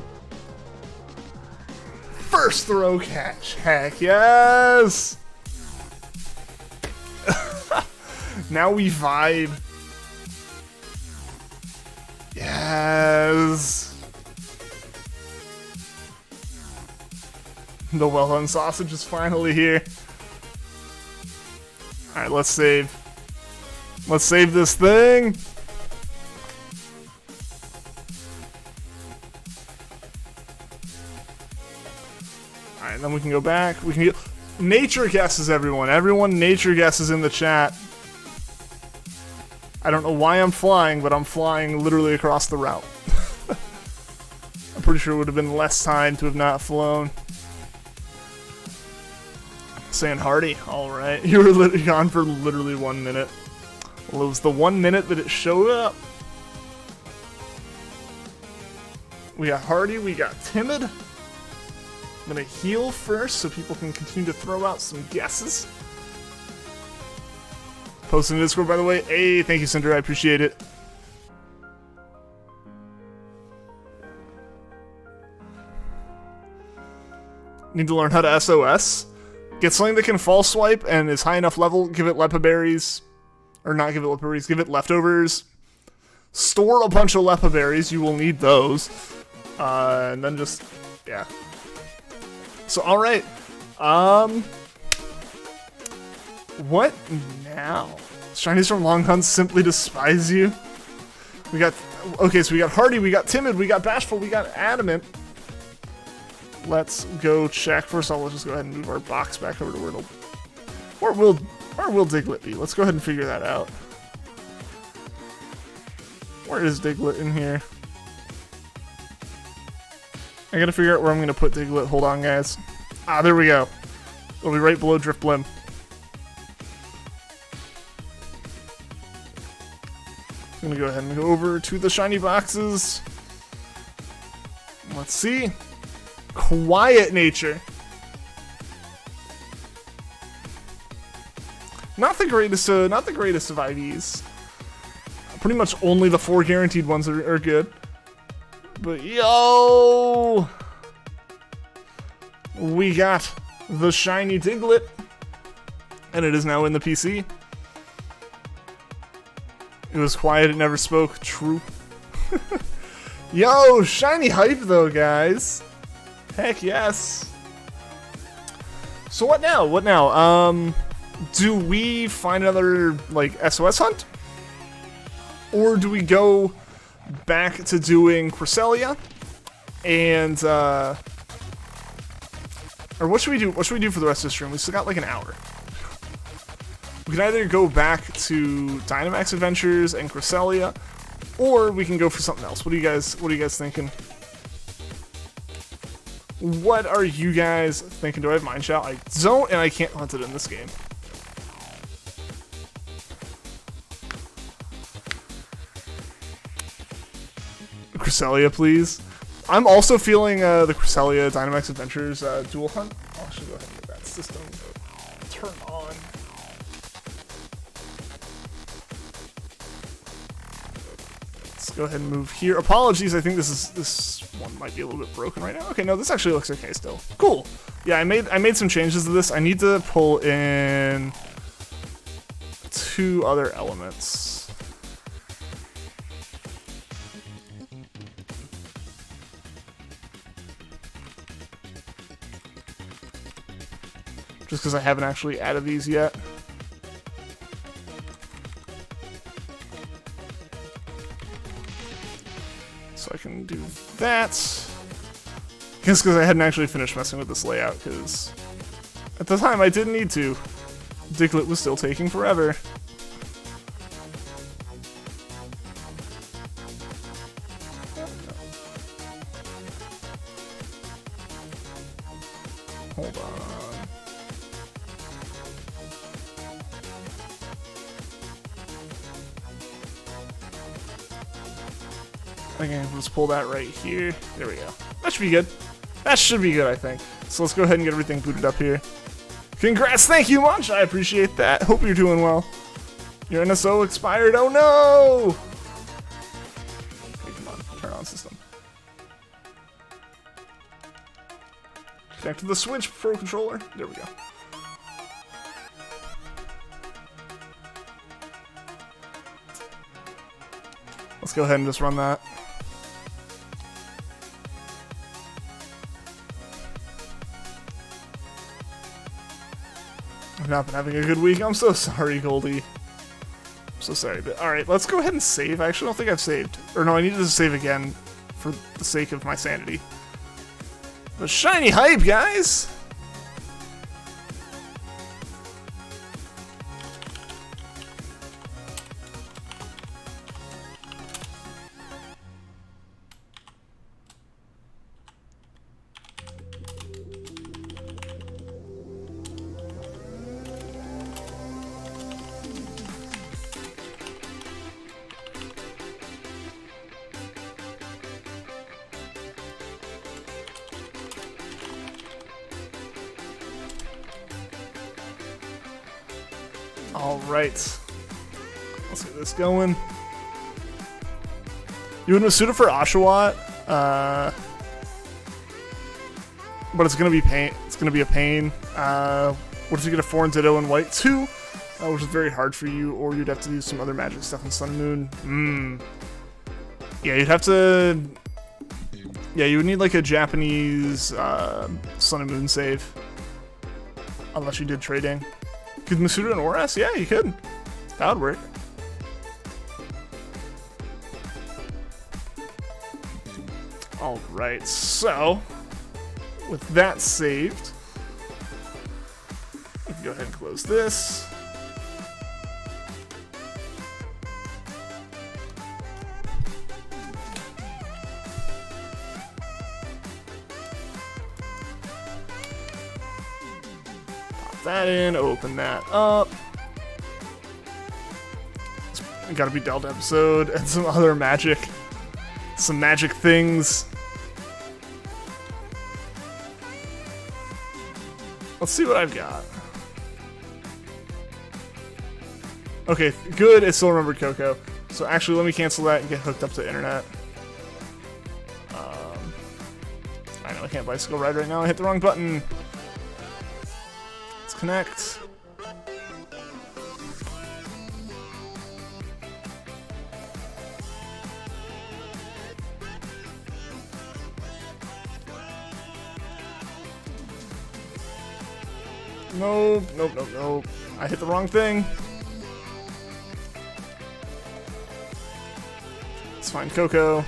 Speaker 1: First throw catch. Heck yes! Now we vibe. Yes! The well-done sausage is finally here. Alright, let's save. Let's save this thing! Alright, then we can go back. We can get... Nature guesses, everyone. Everyone nature guesses in the chat. I don't know why I'm flying, but I'm flying literally across the route. I'm pretty sure it would have been less time to have not flown. Saying Hardy, alright. You were literally gone for literally 1 minute. Well, it was the 1 minute that it showed up. We got Hardy, we got Timid. I'm gonna heal first so people can continue to throw out some guesses. Posting in Discord, by the way. Hey, thank you, Cinder, I appreciate it. Need to learn how to SOS. Get something that can fall swipe and is high enough level, give it Lepa berries. Or not give it Lepa berries, give it leftovers. Store a bunch of Lepa berries, you will need those. And then just, yeah. So, alright. What now? Shinies from Long Hunt simply despise you. We got, okay, so we got Hardy, we got Timid, we got Bashful, we got Adamant. let's go check. First of all, let's just go ahead and move our box back over to where it'll... Where will Diglett be? Let's go ahead and figure that out. Where is Diglett in here? I gotta figure out where I'm gonna put Diglett. Hold on, guys. Ah, there we go. It'll be right below Drifblim. I'm gonna go ahead and go over to the shiny boxes. Let's see. Quiet Nature. Not the greatest of IVs. Pretty much only the 4 guaranteed ones are good. But yo, we got the shiny Diglett, and it is now in the PC. It was quiet, it never spoke. True. Yo, shiny hype though, guys. Heck yes. So what now? What now? Do we find another, like, SOS hunt? Or do we go back to doing Cresselia? And, or what should we do? What should we do for the rest of the stream? We still got like an hour. We can either go back to Dynamax Adventures and Cresselia, or we can go for something else. What are you guys thinking? What are you guys thinking? Do I have Mind Shout? I don't, and I can't hunt it in this game. Cresselia, please. I'm also feeling the Cresselia Dynamax Adventures dual hunt. Oh, I should go ahead and get that system turn on. Let's go ahead and move here. Apologies, I think this one might be a little bit broken right now. Okay, no, this actually looks okay still. Cool. Yeah, I made some changes to this. I need to pull in 2 other elements. Just because I haven't actually added these yet. So I can do that. Just because I hadn't actually finished messing with this layout, because at the time I didn't need to. Diglett was still taking forever. Hold on. Okay, let's pull that right here. There we go. That should be good. That should be good, I think. So let's go ahead and get everything booted up here. Congrats, thank you much. I appreciate that. Hope you're doing well. Your NSO expired. Oh no! Okay, come on. Turn on system. Connect to the Switch Pro controller. There we go. Let's go ahead and just run that. I've not been having a good week. I'm so sorry, Goldie. I'm so sorry, but alright, let's go ahead and save. I actually don't think I've saved. Or no, I needed to save again for the sake of my sanity. But shiny hype, guys! Alright. Let's get this going. You would Masuda for Oshawott, but it's gonna be pain. It's gonna be a pain. What if you get a 4 and Ditto in white too, which is very hard for you, or you'd have to do some other magic stuff in Sun and Moon. Yeah, you'd have to. Yeah, you would need like a Japanese Sun and Moon save, unless you did trading. Could Masuda and Oras? Yeah, you could. That would work. Alright, so with that saved, we can go ahead and close this. Pop that in, open that up. It's gotta be Delta episode and some other magic. Some magic things. Let's see what I've got. Okay, good. It still remembered Coco. So actually, let me cancel that and get hooked up to the internet. I know I can't bicycle ride right now. I hit the wrong button. Let's connect. Nope, nope, nope, nope. I hit the wrong thing. Let's find Coco.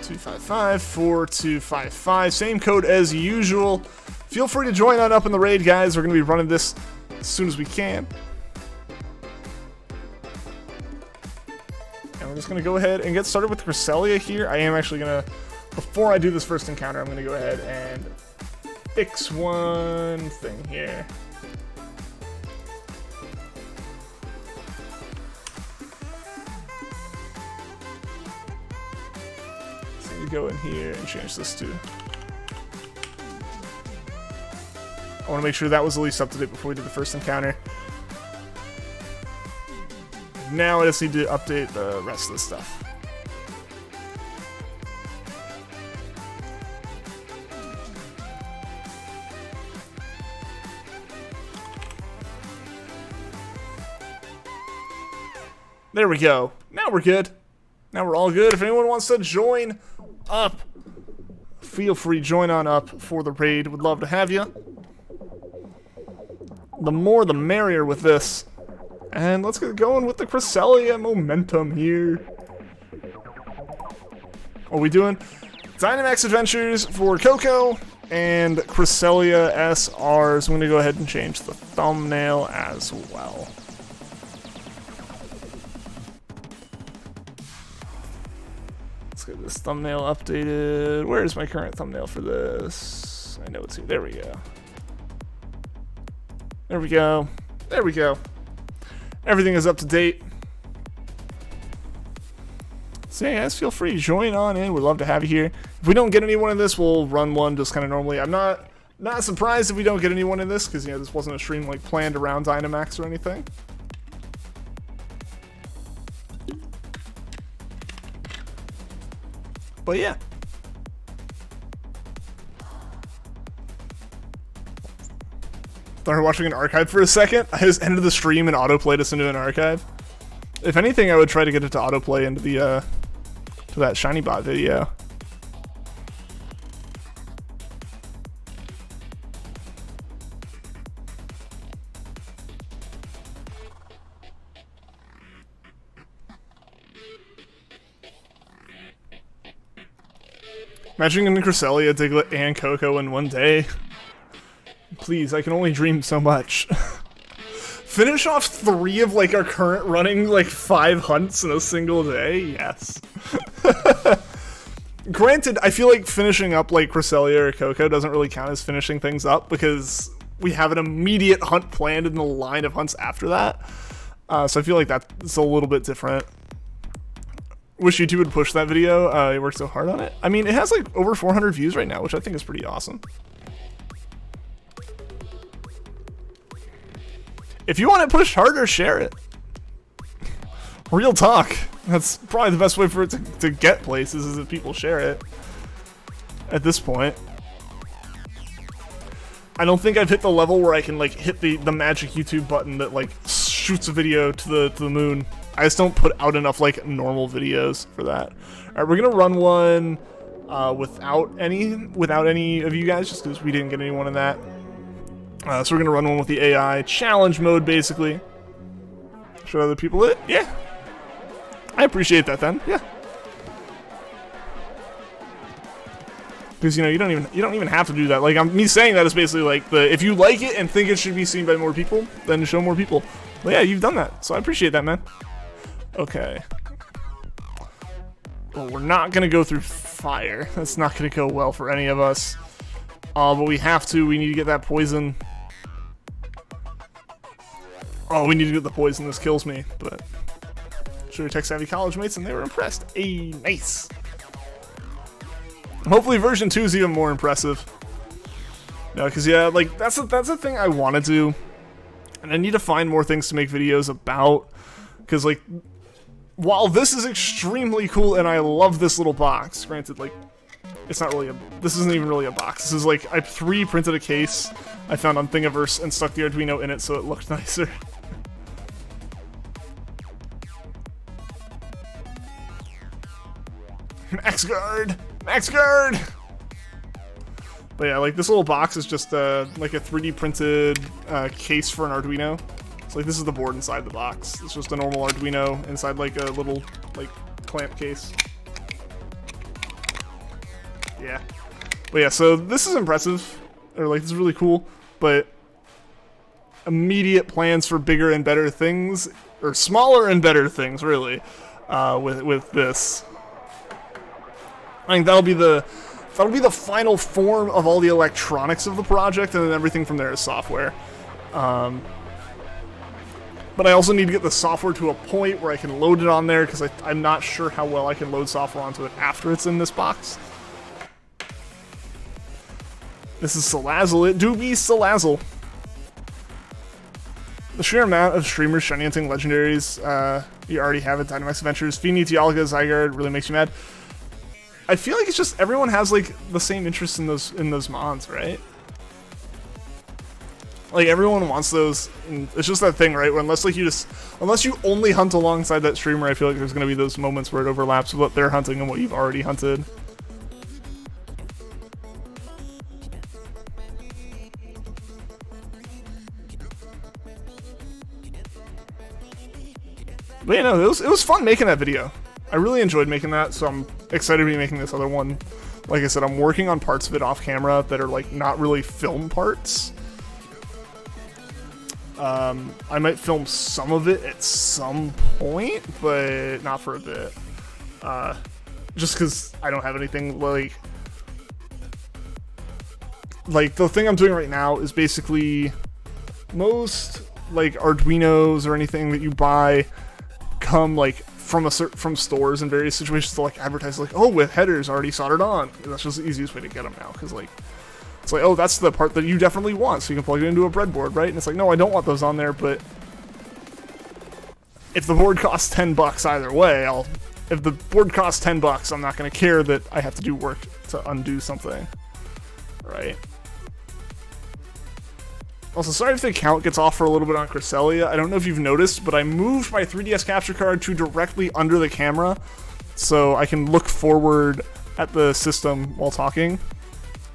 Speaker 1: $255-4255. Same code as usual. Feel free to join on up in the raid, guys. We're going to be running this as soon as we can. We're just going to go ahead and get started with Cresselia here. I am actually going to, before I do this first encounter, I'm going to go ahead and fix one thing here. So you go in here and change this to... I want to make sure that was at least up to date before we did the first encounter. Now I just need to update the rest of the stuff. There we go. Now we're good. Now we're all good. If anyone wants to join up, feel free, join on up for the raid. Would love to have you. The more the merrier with this. And let's get going with the Cresselia momentum here. What are we doing? Dynamax Adventures for Coco and Cresselia SRs. I'm going to go ahead and change the thumbnail as well. Let's get this thumbnail updated. Where's my current thumbnail for this? I know it's here. There we go. There we go. There we go. Everything is up to date. So yeah, guys, feel free to join on in. We'd love to have you here. If we don't get anyone in this, we'll run one just kind of normally. I'm not surprised if we don't get anyone in this, because you know this wasn't a stream like planned around Dynamax or anything. But yeah. Started watching an archive for a second. I just ended the stream and autoplayed us into an archive. If anything, I would try to get it to autoplay into the to that Shiny Bot video. Imagine getting Cresselia, Diglett, and Coco in one day. Please, I can only dream so much. Finish off 3 of like our current running like 5 hunts in a single day? Yes. Granted, I feel like finishing up like Cresselia or Coco doesn't really count as finishing things up because we have an immediate hunt planned in the line of hunts after that. So I feel like that's a little bit different. Wish YouTube would push that video. He worked so hard on it. I mean, it has like over 400 views right now, which I think is pretty awesome. If you want it pushed harder, share it. Real talk. That's probably the best way for it to get places is if people share it. At this point. I don't think I've hit the level where I can like hit the magic YouTube button that like shoots a video to the moon. I just don't put out enough like normal videos for that. Alright, we're gonna run one without any of you guys just because we didn't get anyone in that. So we're going to run one with the AI challenge mode, basically. Show other people it. Yeah. I appreciate that then. Yeah. Because you know you don't even have to do that. Like me saying that is basically like if you like it and think it should be seen by more people, then show more people. But yeah, you've done that, so I appreciate that, man. Okay. Well, we're not gonna go through fire. That's not gonna go well for any of us. But we have to. We need to get that poison. Oh, we need to get the poison. This kills me. But sure, tech-savvy college mates, and they were impressed. Hey, nice. Hopefully, version 2 is even more impressive. No, because yeah, like that's the thing I want to do, and I need to find more things to make videos about. Because like, while this is extremely cool, and I love this little box. Granted, like. It's not really this isn't even really a box. This is like, I 3D printed a case I found on Thingiverse and stuck the Arduino in it so it looked nicer. Max guard! Max guard! But yeah, like this little box is just like a 3D printed case for an Arduino. So like this is the board inside the box. It's just a normal Arduino inside like a little like clamp case. Yeah. But yeah, so this is impressive. Or like, this is really cool. But immediate plans for bigger and better things. Or smaller and better things, really. With this. I think that'll be the final form of all the electronics of the project. And then everything from there is software. But I also need to get the software to a point where I can load it on there. Because I'm not sure how well I can load software onto it after it's in this box. This is Salazzle. It do be Salazzle. The sheer amount of streamers shiny hunting legendaries you already have at Dynamax Adventures, Feeny, Dialga, Zygarde really makes you mad. I feel like it's just everyone has like the same interest in those mons, right? Like everyone wants those. And it's just that thing, right? Where unless you only hunt alongside that streamer, I feel like there's gonna be those moments where it overlaps with what they're hunting and what you've already hunted. But you know, it was fun making that video. I really enjoyed making that, so I'm excited to be making this other one. Like I said, I'm working on parts of it off camera that are like not really film parts. I might film some of it at some point, but not for a bit. Just because I don't have anything like the thing I'm doing right now is basically most like Arduinos or anything that you buy come like from stores in various situations to like advertise like, oh, with headers already soldered on. And that's just the easiest way to get them now, because like it's like, oh, that's the part that you definitely want, so you can plug it into a breadboard, right? And it's like, no, I don't want those on there, but if the board costs $10 either way, if the board costs $10, I'm not going to care that I have to do work to undo something, right? Also, sorry if the count gets off for a little bit on Cresselia. I don't know if you've noticed, but I moved my 3DS capture card to directly under the camera so I can look forward at the system while talking.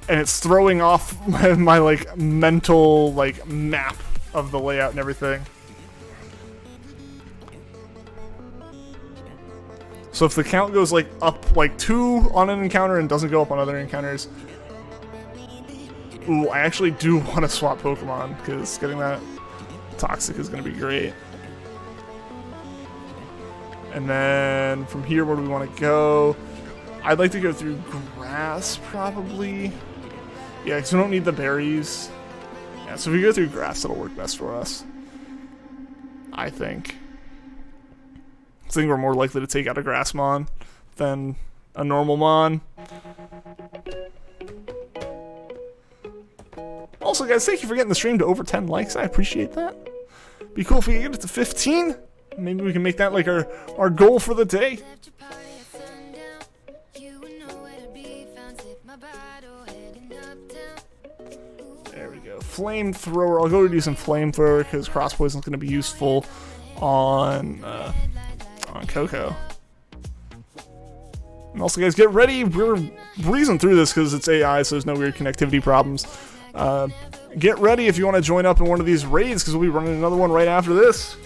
Speaker 1: And it's throwing off my like mental like map of the layout and everything. So if the count goes like up like 2 on an encounter and doesn't go up on other encounters, ooh, I actually do want to swap Pokemon, because getting that Toxic is going to be great. And then from here, where do we want to go? I'd like to go through grass, probably. Yeah, because we don't need the berries. Yeah, so if we go through grass, that'll work best for us, I think. I think we're more likely to take out a Grassmon than a normal Mon. Also, guys, thank you for getting the stream to over 10 likes. I appreciate that. Be cool if we get it to 15. Maybe we can make that like our goal for the day. There we go. Flamethrower. I'll go to do some flamethrower because cross poison is going to be useful on Coco. And also, guys, get ready. We're breezing through this because it's AI, so there's no weird connectivity problems. Get ready if you want to join up in one of these raids, because we'll be running another one right after this.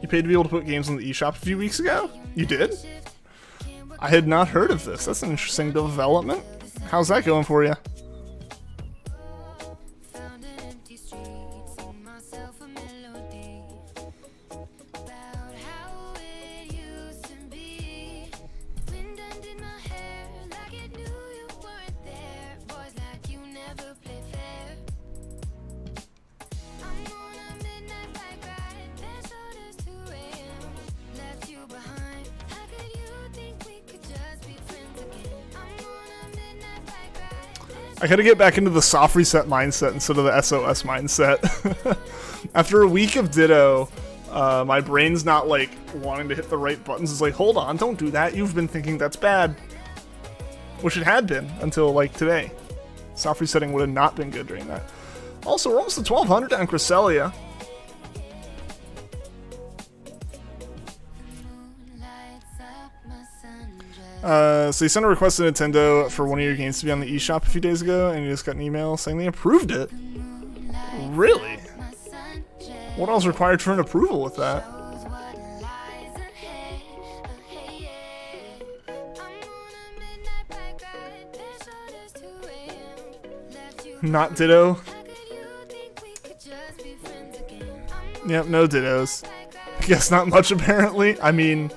Speaker 1: You paid to be able to put games on the eShop a few weeks ago? You did? I had not heard of this. That's an interesting development. How's that going for you? I gotta get back into the soft reset mindset instead of the SOS mindset. After a week of Ditto, my brain's not like wanting to hit the right buttons. It's like, hold on, don't do that. You've been thinking that's bad. Which it had been until like today. Soft resetting would have not been good during that. Also, we're almost to 1200 on Cresselia. So you sent a request to Nintendo for one of your games to be on the eShop a few days ago, and you just got an email saying they approved it. Really? What else required for an approval with that? Not Ditto? Yep, no Dittos. Guess not much apparently. I mean,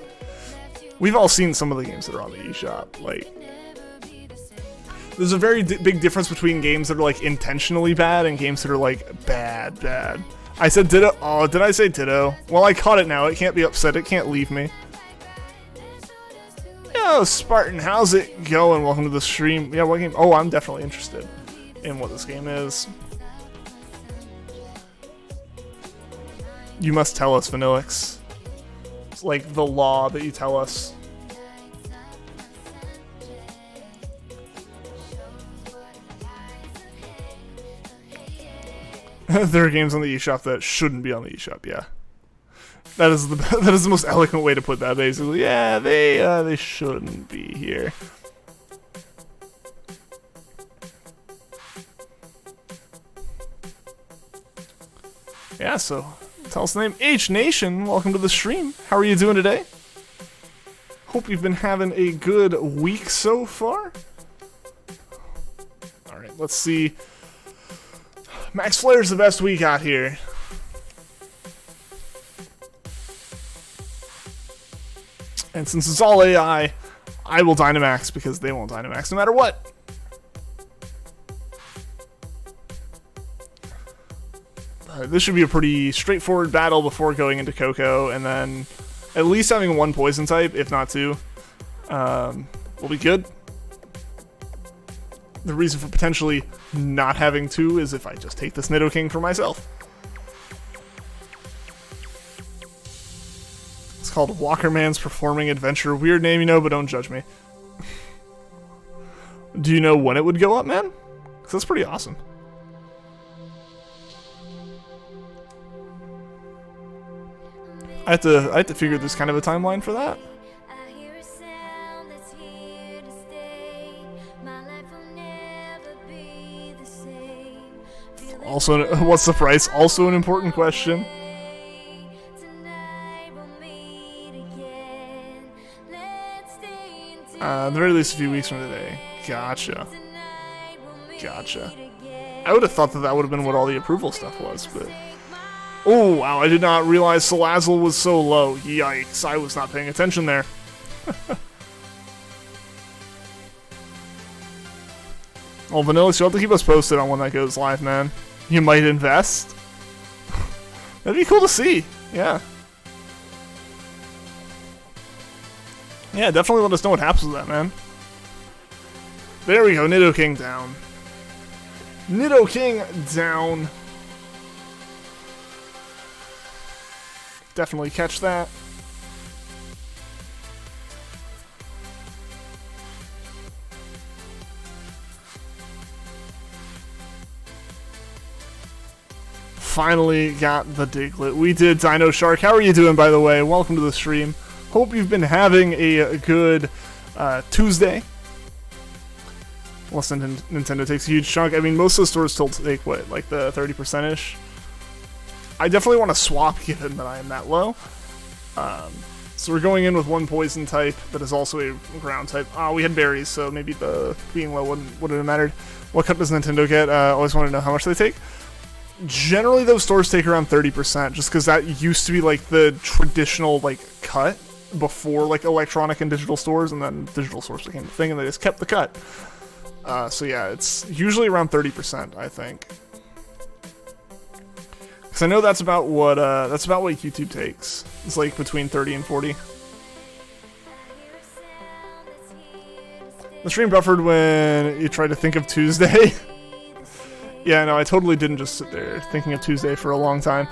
Speaker 1: we've all seen some of the games that are on the eShop. Like, there's a very big difference between games that are like intentionally bad and games that are like bad. I said Ditto. Oh, did I say Ditto? Well, I caught it now. It can't be upset. It can't leave me. Yo, Spartan, how's it going? Welcome to the stream. Yeah, what game? Oh, I'm definitely interested in what this game is. You must tell us, Vanillix. It's like the law that you tell us. There are games on the eShop that shouldn't be on the eShop. Yeah, that is the most eloquent way to put that. Basically, yeah, they shouldn't be here. Yeah, so tell us the name. H Nation, welcome to the stream. How are you doing today? Hope you've been having a good week so far. Alright, let's see. Max Flare's the best we got here. And since it's all AI, I will Dynamax because they won't Dynamax no matter what. This should be a pretty straightforward battle before going into Coco, and then at least having one poison type, if not two, will be good. The reason for potentially not having two is if I just take this Nidoking for myself. It's called Walkerman's Performing Adventure. Weird name, you know, but don't judge me. Do you know when it would go up, man? Because that's pretty awesome. I have to figure there's kind of a timeline for that. Also, what's the price? Also an important question. The very least a few weeks from today. Gotcha. I would have thought that would have been what all the approval stuff was, but... Oh, wow, I did not realize Salazzle was so low. Yikes, I was not paying attention there. Well, Vanillix, you'll have to keep us posted on when that goes live, man. You might invest. That'd be cool to see, yeah. Yeah, definitely let us know what happens with that, man. There we go, Nidoking down. Nidoking down. Definitely catch that. Finally got the Diglett. We did Dino Shark. How are you doing, by the way? Welcome to the stream. Hope you've been having a good Tuesday. Unless Nintendo takes a huge chunk. I mean, most of the stores still take, what, like the 30%-ish? I definitely want to swap given that I am that low. So we're going in with one poison type that is also a ground type. We had berries, so maybe the being low wouldn't have mattered. What cut does Nintendo get? Always want to know how much they take. Generally, those stores take around 30%, just because that used to be like the traditional like cut before like electronic and digital stores, and then digital stores became the thing, and they just kept the cut. So yeah, it's usually around 30%, I think. Because I know that's about what YouTube takes. It's like between 30 and 40. The stream buffered when you tried to think of Tuesday. Yeah, no, I totally didn't just sit there thinking of Tuesday for a long time.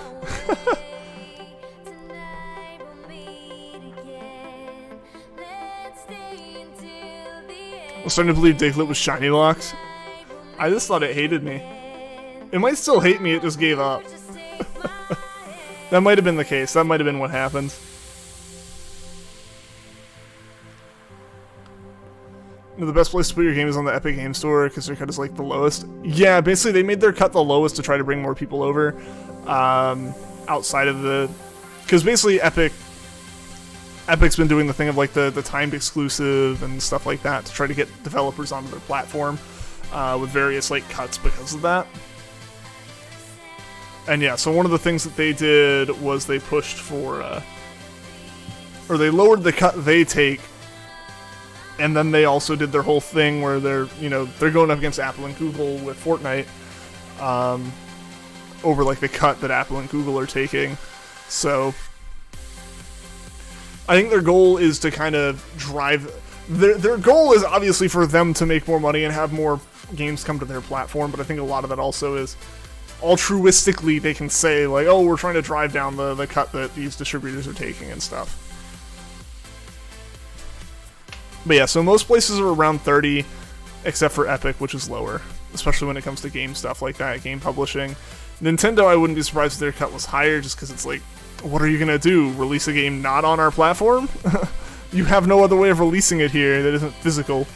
Speaker 1: I'm starting to believe Diglett was shiny locked. I just thought it hated me. It might still hate me, it just gave up. That might have been the case. That might have been what happened. You know, the best place to put your game is on the Epic Game Store because their cut is like the lowest. Yeah, basically they made their cut the lowest to try to bring more people over. Outside of the... Because basically Epic's been doing the thing of like the timed exclusive and stuff like that to try to get developers onto their platform with various like cuts because of that. And yeah, so one of the things that they did was they pushed for, or they lowered the cut they take, and then they also did their whole thing where they're going up against Apple and Google with Fortnite, over like the cut that Apple and Google are taking. So I think their goal is to kind of drive, their goal is obviously for them to make more money and have more games come to their platform, but I think a lot of that also is altruistically they can say like, oh, we're trying to drive down the cut that these distributors are taking and stuff. But yeah, so most places are around 30, except for Epic, which is lower, especially when it comes to game stuff like that, game publishing. Nintendo, I wouldn't be surprised if their cut was higher, just because it's like, what are you gonna do? Release a game not on our platform? You have no other way of releasing it here that isn't physical.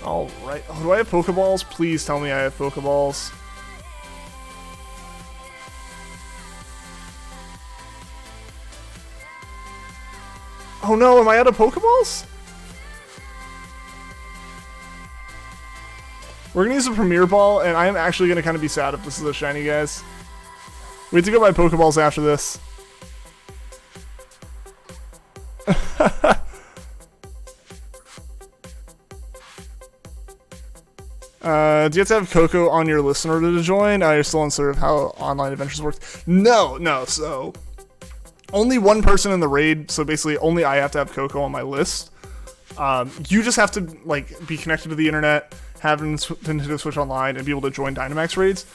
Speaker 1: Alright. Oh, do I have Pokeballs? Please tell me I have Pokeballs. Oh no, am I out of Pokeballs? We're gonna use a Premier Ball, and I am actually gonna kind of be sad if this is a shiny, guys. We have to go buy Pokeballs after this. Do you have to have Coco on your list in order to join? You're still unsure of how online adventures works. No, so only one person in the raid, so basically only I have to have Coco on my list. You just have to like be connected to the internet, have Nintendo Switch Online, and be able to join Dynamax raids.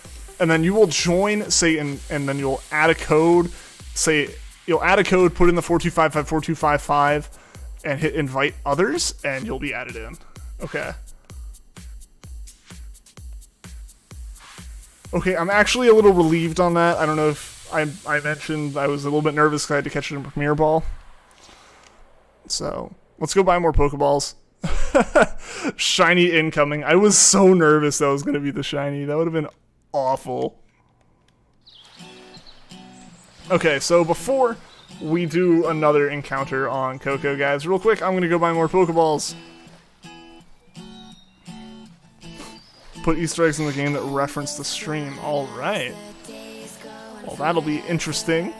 Speaker 1: And then you will join, say, and then you'll add a code, say, you'll add a code, put in the 42554255, and hit invite others, and you'll be added in. Okay. Okay, I'm actually a little relieved on that. I don't know if I mentioned I was a little bit nervous because I had to catch it in Premier Ball. So, let's go buy more Pokeballs. Shiny incoming. I was so nervous that was going to be the shiny. That would have been awful. Okay, so before we do another encounter on Coco, guys, real quick, I'm going to go buy more Pokeballs. Put Easter eggs in the game that reference the stream. Alright. Well, that'll be interesting.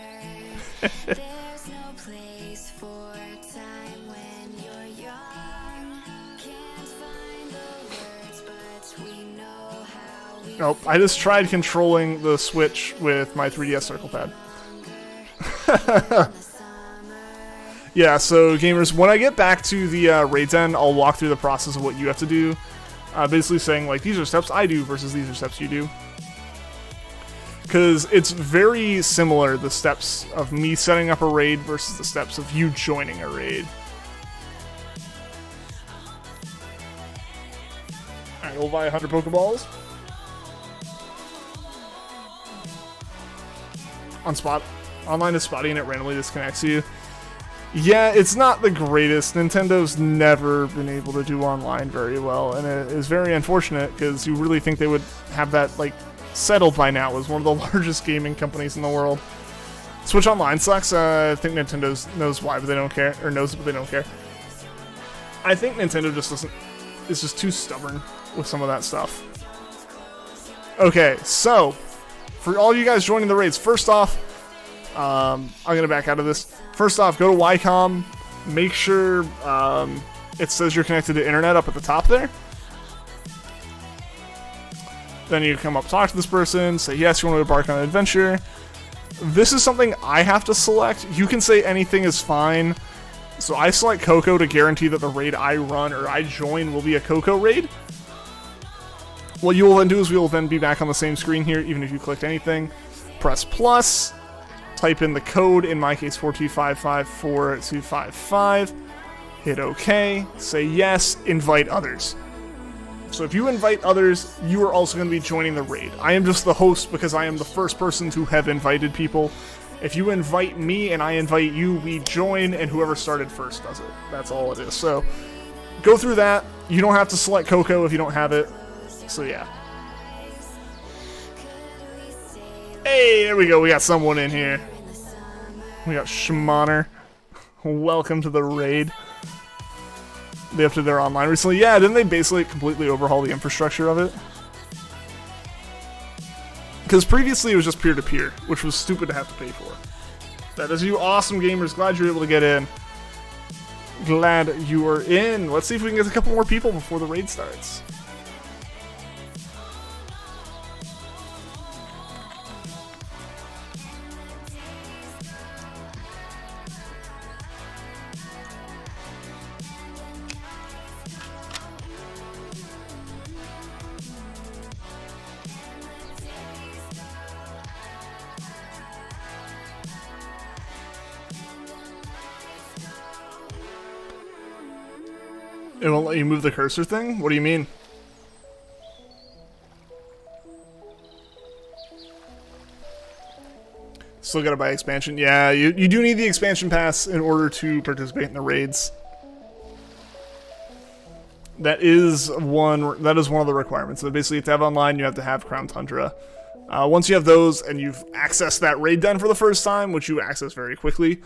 Speaker 1: Nope, I just tried controlling the Switch with my 3DS Circle Pad. Yeah, so gamers, when I get back to the Raid Den, I'll walk through the process of what you have to do. Basically saying, like, these are steps I do versus these are steps you do. Because it's very similar, the steps of me setting up a raid versus the steps of you joining a raid. Alright, we'll buy 100 Pokeballs. On spot. Online is spotty and it randomly disconnects you. Yeah, it's not the greatest. Nintendo's never been able to do online very well, and it is very unfortunate because you really think they would have that like settled by now as one of the largest gaming companies in the world. Switch Online sucks. I think Nintendo knows why, but they don't care. Or knows it, but they don't care. I think Nintendo just doesn't... is just too stubborn with some of that stuff. Okay, so... for all you guys joining the raids, first off... I'm going to back out of this. First off, go to Ycom. Make sure it says you're connected to internet up at the top there. Then you come up, talk to this person, say yes, you want to embark on an adventure. This is something I have to select. You can say anything is fine. So I select Coco to guarantee that the raid I run or I join will be a Coco raid. What you will then do is we will then be back on the same screen here, even if you clicked anything. Press plus, type in the code, in my case 42554255, hit OK, say yes, invite others. So if you invite others, you are also going to be joining the raid. I am just the host because I am the first person to have invited people. If you invite me and I invite you, we join, and whoever started first does it. That's all it is. So go through that. You don't have to select Coco if you don't have it. So yeah. Hey, there we go. We got someone in here. We got Shmaner. Welcome to the raid. They updated their online recently. Yeah, didn't they basically completely overhaul the infrastructure of it? Because previously it was just peer-to-peer, which was stupid to have to pay for. That is you awesome gamers. Glad you're able to get in. Glad you are in. Let's see if we can get a couple more people before the raid starts. It won't let you move the cursor thing? What do you mean? Still gotta buy expansion. Yeah, you do need the expansion pass in order to participate in the raids. That is one of the requirements. So basically, to have online, you have to have Crown Tundra. Once you have those and you've accessed that raid den for the first time, which you access very quickly,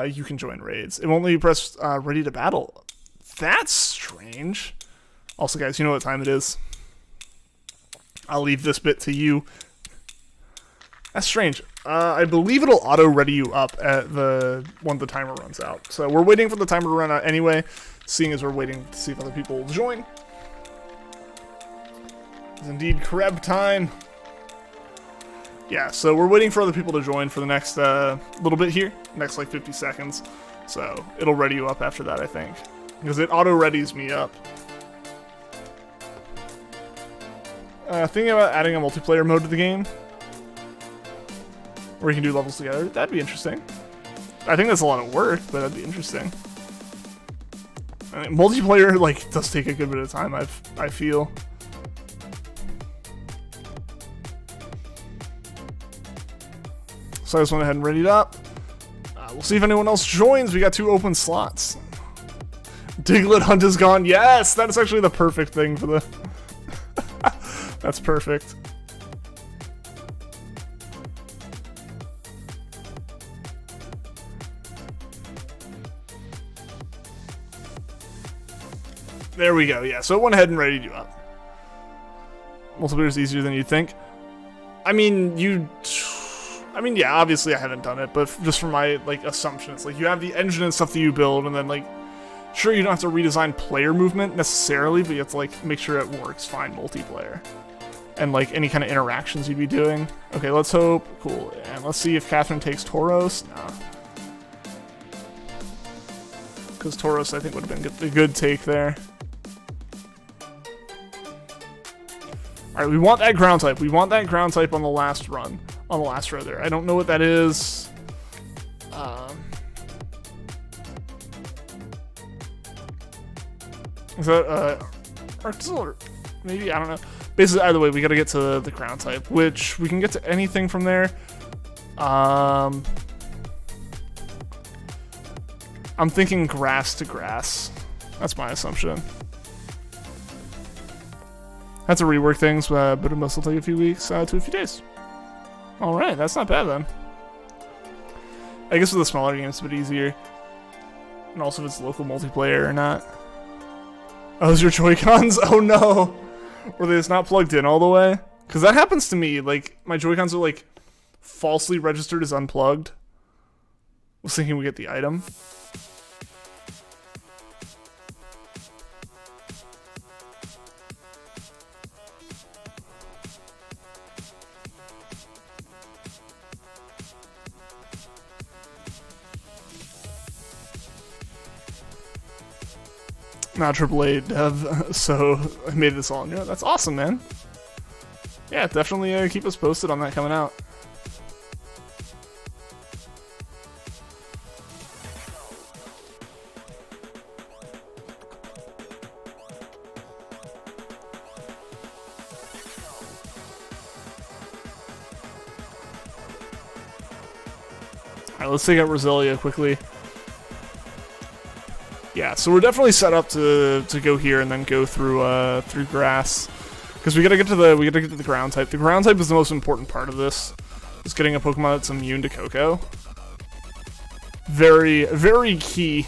Speaker 1: you can join raids. It won't let you press ready to battle. That's strange. Also, guys, you know what time it is. I'll leave this bit to you. That's strange. I believe it'll auto-ready you up at when the timer runs out. So we're waiting for the timer to run out anyway, seeing as we're waiting to see if other people will join. It's indeed Kreb time. Yeah, so we're waiting for other people to join for the next little bit here. Next, like, 50 seconds. So it'll ready you up after that, I think. Because it auto-readies me up. Thinking about adding a multiplayer mode to the game. Where you can do levels together. That'd be interesting. I think that's a lot of work, but that'd be interesting. I mean, multiplayer, like, does take a good bit of time, I feel. So I just went ahead and readied up. We'll see if anyone else joins. We got 2 open slots. Diglett hunt is gone. Yes, that's actually the perfect thing for the... That's perfect. There we go, yeah. So it went ahead and readied you up. Multiplayer is easier than you'd think. I mean, yeah, obviously I haven't done it, but just from my, like, assumptions. Like, you have the engine and stuff that you build, and then, like, sure, you don't have to redesign player movement necessarily, but you have to, like, make sure it works fine multiplayer. And, like, any kind of interactions you'd be doing. Okay, let's hope. Cool. And let's see if Catherine takes Tauros. Nah. Because Tauros, I think, would have been a good take there. Alright, we want that ground type. We want that ground type on the last run. On the last row there. I don't know what that is. Is that, Arctizil? Maybe? I don't know. Basically, either way, we gotta get to the ground type, which we can get to anything from there. I'm thinking grass to grass. That's my assumption. Had to rework things, but it must take a few weeks to a few days. Alright, that's not bad then. I guess with the smaller games, it's a bit easier. And also if it's local multiplayer or not. Oh, those your Joy-Cons? Oh no! Were they just not plugged in all the way? Because that happens to me. Like, my Joy-Cons are like falsely registered as unplugged. I was thinking we get the item. Not AAA dev, so I made this all new. That's awesome, man. Yeah, definitely keep us posted on that coming out. Alright, let's take out Cresselia quickly. Yeah, so we're definitely set up to go here and then go through through grass, because we gotta get to the ground type. The ground type is the most important part of this. Just getting a Pokemon that's immune to Koko. Very, very key.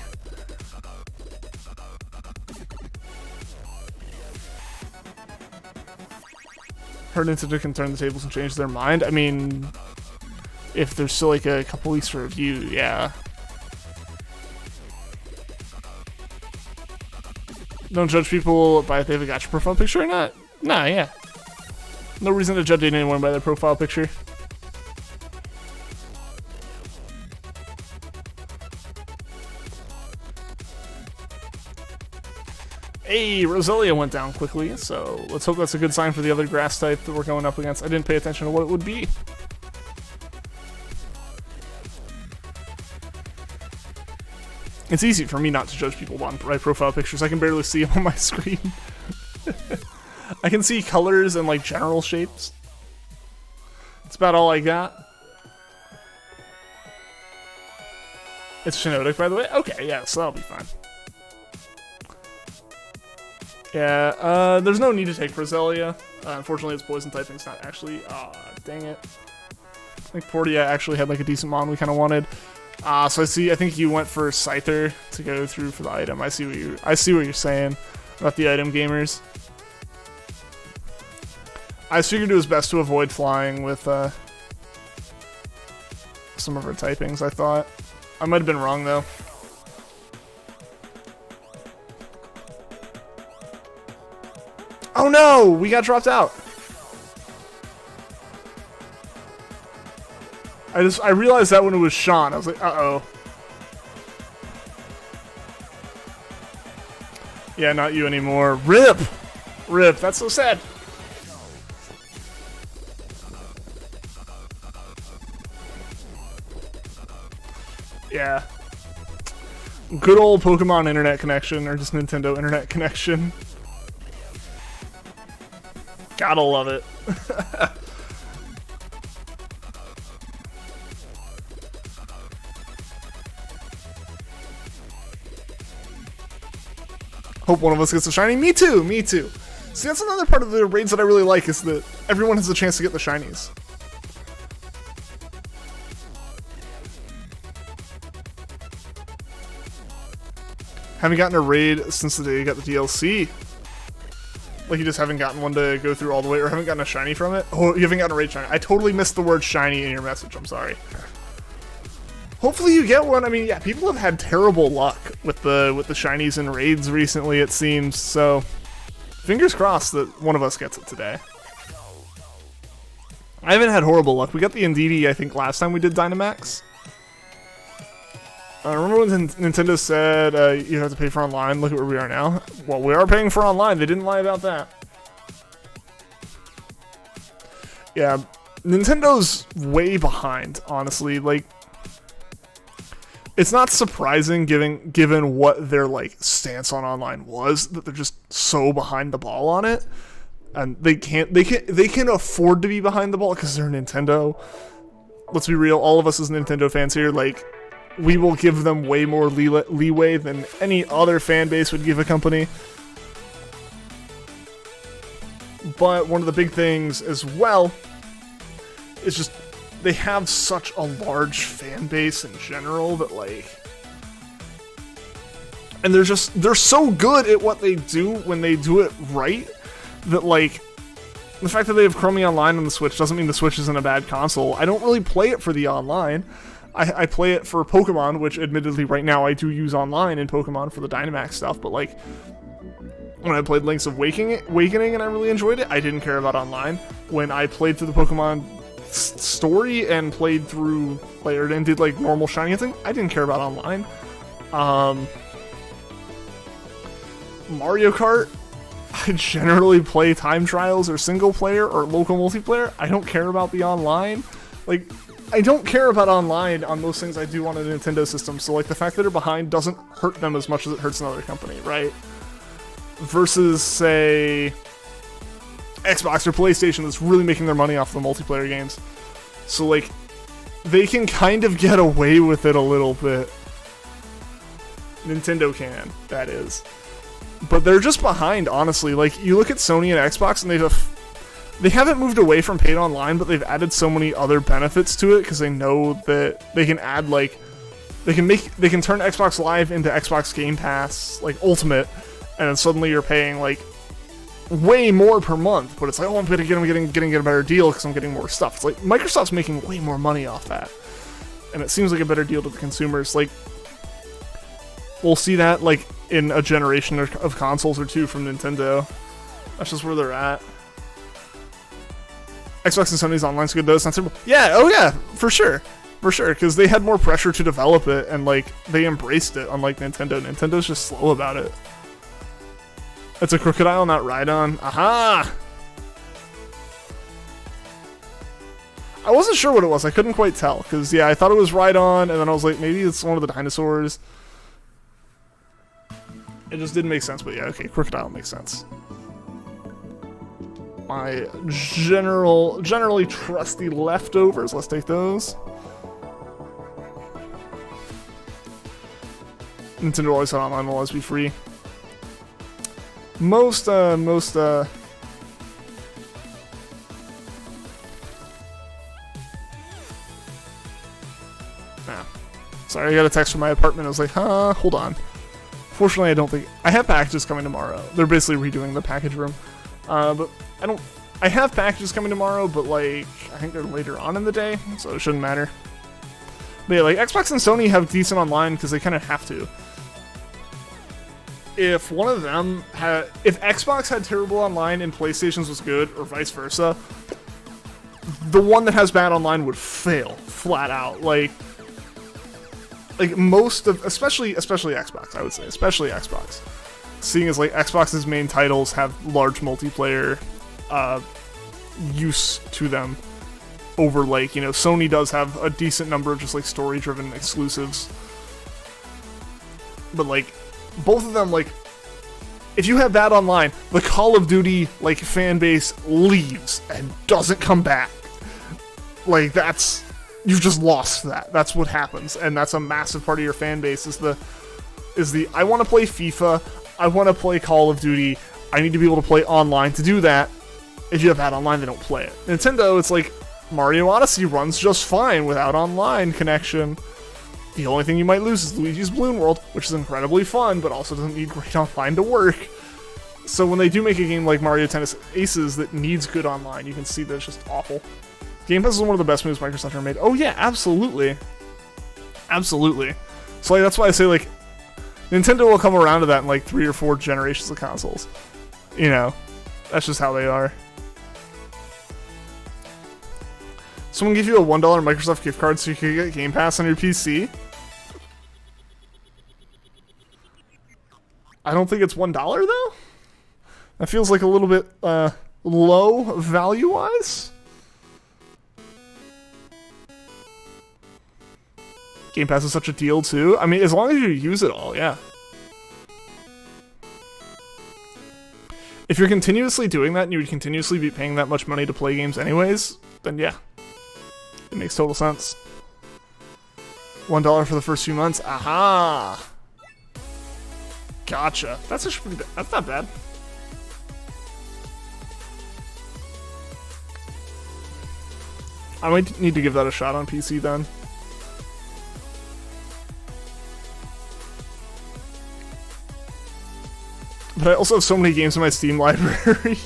Speaker 1: Heard Nintendo can turn the tables and change their mind. I mean, if there's still like a couple weeks for review, yeah. Don't judge people by if they have a gacha profile picture or not. Nah, yeah. No reason to judge anyone by their profile picture. Hey, Cresselia went down quickly, so let's hope that's a good sign for the other grass type that we're going up against. I didn't pay attention to what it would be. It's easy for me not to judge people by profile pictures. I can barely see them on my screen. I can see colors and like general shapes. That's about all I got. It's Milotic, by the way. Okay, yeah, so that'll be fine. Yeah, there's no need to take Cresselia. Unfortunately, its poison typing's not actually. Aw, dang it. I think Portia actually had like a decent mon we kind of wanted. So I think you went for Scyther to go through for the item. I see what you're saying about the item gamers. I figured it was best to avoid flying with some of her typings, I thought. I might have been wrong though. Oh no! We got dropped out. I realized that when it was Sean. I was like, uh-oh. Yeah, not you anymore. RIP! RIP, that's so sad. Yeah. Good old Pokemon internet connection, or just Nintendo internet connection. Gotta love it. Hope one of us gets a shiny. Me too, me too. See, that's another part of the raids that I really like, is that everyone has a chance to get the shinies. Haven't gotten a raid since the day you got the DLC. Like you just haven't gotten one to go through all the way, or haven't gotten a shiny from it? Oh, you haven't gotten a raid shiny. I totally missed the word shiny in your message, I'm sorry. Hopefully you get one. I mean, yeah, people have had terrible luck with the shinies and raids recently, it seems, so fingers crossed that one of us gets it today. I haven't had horrible luck. We got the Indeedee, I think, last time we did Dynamax. Remember when Nintendo said you have to pay for online? Look at where we are now. Well, we are paying for online. They didn't lie about that. Yeah, Nintendo's way behind, honestly. Like, it's not surprising given what their like stance on online was, that they're just so behind the ball on it, and they can afford to be behind the ball because they're Nintendo. Let's be real, all of us as Nintendo fans here, like, we will give them way more leeway than any other fan base would give a company. But one of the big things as well is just they have such a large fan base in general that, like, and they're so good at what they do when they do it right that, like, the fact that they have Chromie Online on the Switch doesn't mean the Switch isn't a bad console. I don't really play it for the online. I play it for Pokemon, which admittedly right now I do use online in Pokemon for the Dynamax stuff, but, like, when I played Link's Awakening and I really enjoyed it, I didn't care about online. When I played through the Pokemon story and played through, like, and did, like, normal shiny thing, I didn't care about online. Mario Kart, I generally play time trials or single player or local multiplayer. I don't care about the online. Like, I don't care about online on those things I do on a Nintendo system, so, like, the fact that they're behind doesn't hurt them as much as it hurts another company, right? Versus, say, Xbox or PlayStation that's really making their money off the multiplayer games. So, like, they can kind of get away with it a little bit. Nintendo can, that is. But they're just behind, honestly. Like, you look at Sony and Xbox, and they haven't moved away from paid online, but they've added so many other benefits to it because they know that they can add, like, they can turn Xbox Live into Xbox Game Pass, like, Ultimate, and then suddenly you're paying, like, way more per month. But it's like, oh, I'm getting a better deal because I'm getting more stuff. It's like Microsoft's making way more money off that, and it seems like a better deal to the consumers. Like, we'll see that, like, in a generation of consoles or two from Nintendo. That's just where they're at. Xbox and Sony's online's good though, it's not terrible. Yeah, oh yeah, for sure. For sure, because they had more pressure to develop it, and, like, they embraced it, unlike Nintendo. Nintendo's just slow about it. It's a Crocodile, not Rhydon. Aha! I wasn't sure what it was, I couldn't quite tell, because, yeah, I thought it was Rhydon, and then I was like, maybe it's one of the dinosaurs. It just didn't make sense, but yeah, okay, Crocodile makes sense. My generally trusty leftovers, let's take those. Nintendo always said online will always be free. Most, nah. Sorry, I got a text from my apartment, I was like, huh, hold on. Fortunately, I don't think... I have packages coming tomorrow. They're basically redoing the package room. But I have packages coming tomorrow, but, like, I think they're later on in the day, so it shouldn't matter. But yeah, like, Xbox and Sony have decent online because they kind of have to. If one of them had... If Xbox had terrible online and PlayStation's was good, or vice versa, the one that has bad online would fail, flat out. Like most of, especially Xbox, I would say, especially Xbox. Seeing as, like, Xbox's main titles have large multiplayer use to them over, like, you know, Sony does have a decent number of just, like, story-driven exclusives. But, like, both of them, like, if you have that online, the Call of Duty, like, fan base leaves and doesn't come back. Like, that's... You've just lost that. That's what happens, and that's a massive part of your fan base, is the I want to play FIFA, I want to play Call of Duty, I need to be able to play online. To do that, if you have that online, they don't play it. Nintendo, it's like, Mario Odyssey runs just fine without online connection. The only thing you might lose is Luigi's Balloon World, which is incredibly fun, but also doesn't need great online to work. So when they do make a game like Mario Tennis Aces that needs good online, you can see that it's just awful. Game Pass is one of the best moves Microsoft ever made. Oh yeah, absolutely. Absolutely. So, like, that's why I say, like, Nintendo will come around to that in, like, 3 or 4 generations of consoles. You know, that's just how they are. Someone give you a $1 Microsoft gift card so you can get Game Pass on your PC? I don't think it's $1, though? That feels like a little bit, low value-wise? Game Pass is such a deal, too. I mean, as long as you use it all, yeah. If you're continuously doing that and you would continuously be paying that much money to play games anyways, then yeah. It makes total sense. $1 for the first few months. Aha! Gotcha. That's actually pretty bad. That's not bad. I might need to give that a shot on PC then. But I also have so many games in my Steam library.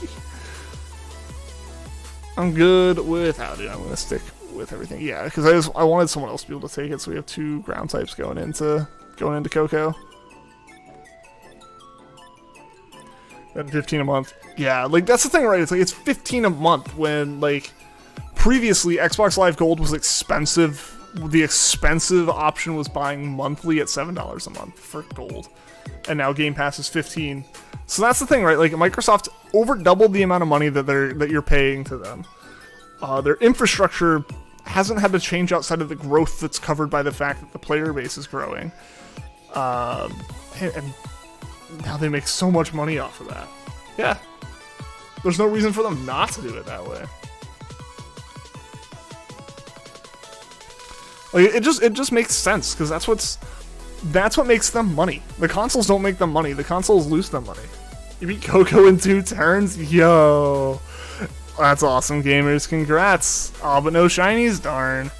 Speaker 1: I'm good without it. I'm gonna stick with everything. Yeah, because I wanted someone else to be able to take it, so we have 2 ground types going into Coco. At 15 a month. Yeah, like that's the thing, right? It's like it's 15 a month when like previously Xbox Live Gold was expensive. The expensive option was buying monthly at $7 a month for gold. And now Game Pass is 15. So that's the thing, right? Like Microsoft over doubled the amount of money that you're paying to them. Their infrastructure hasn't had to change outside of the growth that's covered by the fact that the player base is growing. And now they make so much money off of that. Yeah. There's no reason for them not to do it that way. Like it just makes sense because that's what makes them money. The consoles don't make them money. The consoles lose them money. You beat Coco in 2 turns? Yo. That's awesome, gamers. Congrats. Oh, but no shinies? Darn.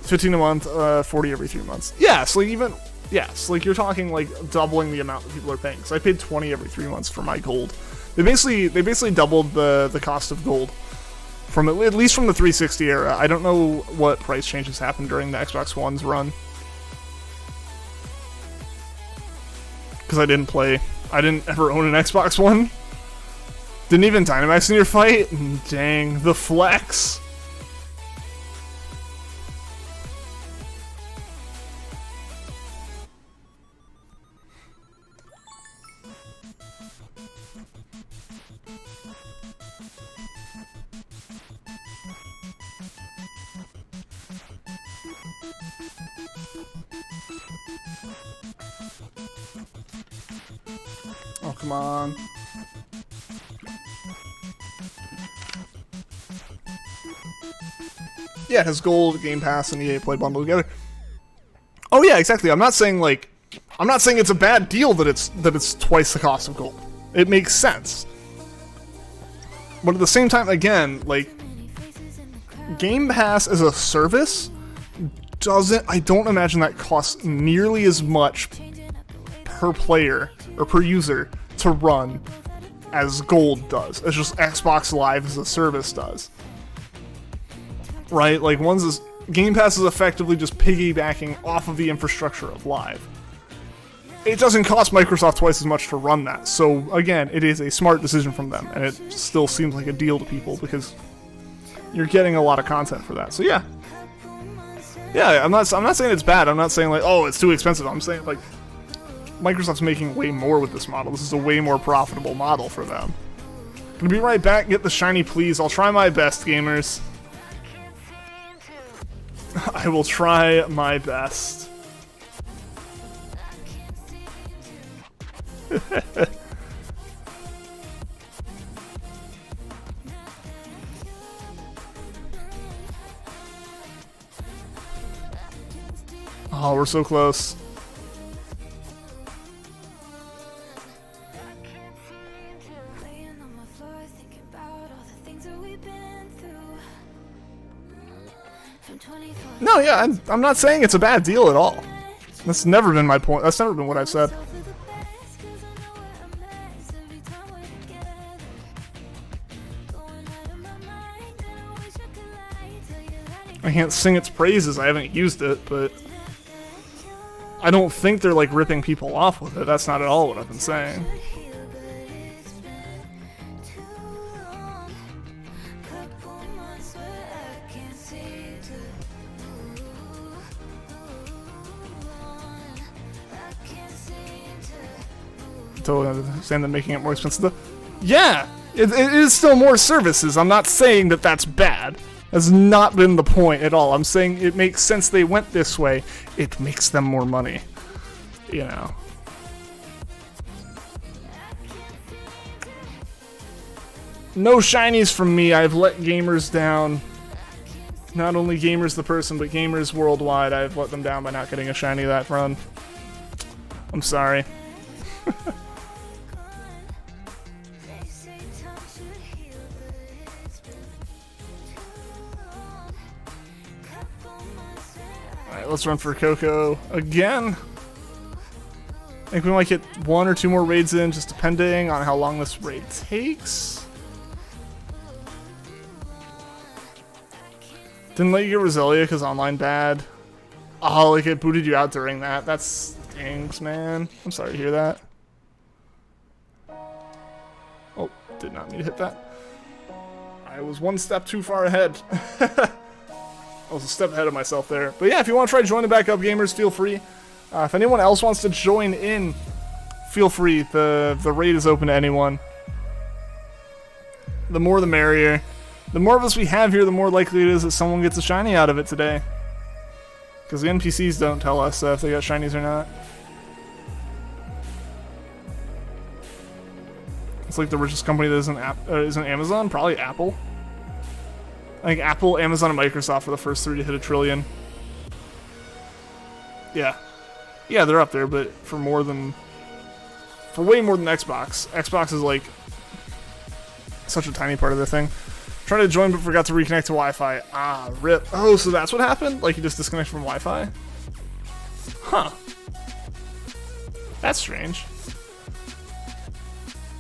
Speaker 1: 15 a month, 40 every 3 months. Yeah, so even... Yes, like you're talking like doubling the amount that people are paying. So I paid 20 every 3 months for my gold. They basically doubled the cost of gold from at least from the 360 era. I don't know what price changes happened during the Xbox One's run because I didn't ever own an Xbox One. Didn't even Dynamax in your fight. Dang, the flex. Oh, come on. Yeah, it has Gold, Game Pass, and EA Play bundled together. Oh yeah, exactly. I'm not saying it's a bad deal that it's twice the cost of Gold. It makes sense. But at the same time, again, like Game Pass as a service I don't imagine that costs nearly as much per player or per user to run as Gold does, as just Xbox Live as a service does. Right? Like Game Pass is effectively just piggybacking off of the infrastructure of Live. It doesn't cost Microsoft twice as much to run that, so again, it is a smart decision from them, and it still seems like a deal to people because you're getting a lot of content for that. So yeah. Yeah, I'm not saying it's bad. I'm not saying like, oh, it's too expensive. I'm saying like Microsoft's making way more with this model. This is a way more profitable model for them. Gonna be right back. Get the shiny, please. I'll try my best, gamers. I will try my best. Oh, we're so close. No, yeah, I'm not saying it's a bad deal at all. That's never been my point. That's never been what I've said. I can't sing its praises. I haven't used it, but I don't think they're like ripping people off with it. That's not at all what I've been saying. Totally understand them making it more expensive. Yeah, it is still more services. I'm not saying that that's bad. That's not been the point at all. I'm saying it makes sense they went this way. It makes them more money. You know. No shinies from me. I've let gamers down. Not only gamers the person, but gamers worldwide. I've let them down by not getting a shiny that run. I'm sorry. Alright, let's run for Coco again. I think we might get 1 or 2 more raids in, just depending on how long this raid takes. Didn't let you get Cresselia because online bad. Oh, like it booted you out during that. That stinks, man. I'm sorry to hear that. Oh, did not mean to hit that. I was 1 step too far ahead. I was a step ahead of myself there. But yeah, if you want to try joining back up, gamers, feel free. If anyone else wants to join in, feel free. The raid is open to anyone. The more the merrier. The more of us we have here, the more likely it is that someone gets a shiny out of it today. Because the NPCs don't tell us if they got shinies or not. It's like the richest company that isn't Amazon, probably Apple. I think Apple, Amazon, and Microsoft are the first 3 to hit $1 trillion. Yeah. Yeah, they're up there, but for way more than Xbox. Xbox is like such a tiny part of their thing. Tried to join but forgot to reconnect to Wi-Fi. Ah, rip. Oh, so that's what happened? Like you just disconnected from Wi-Fi? Huh. That's strange.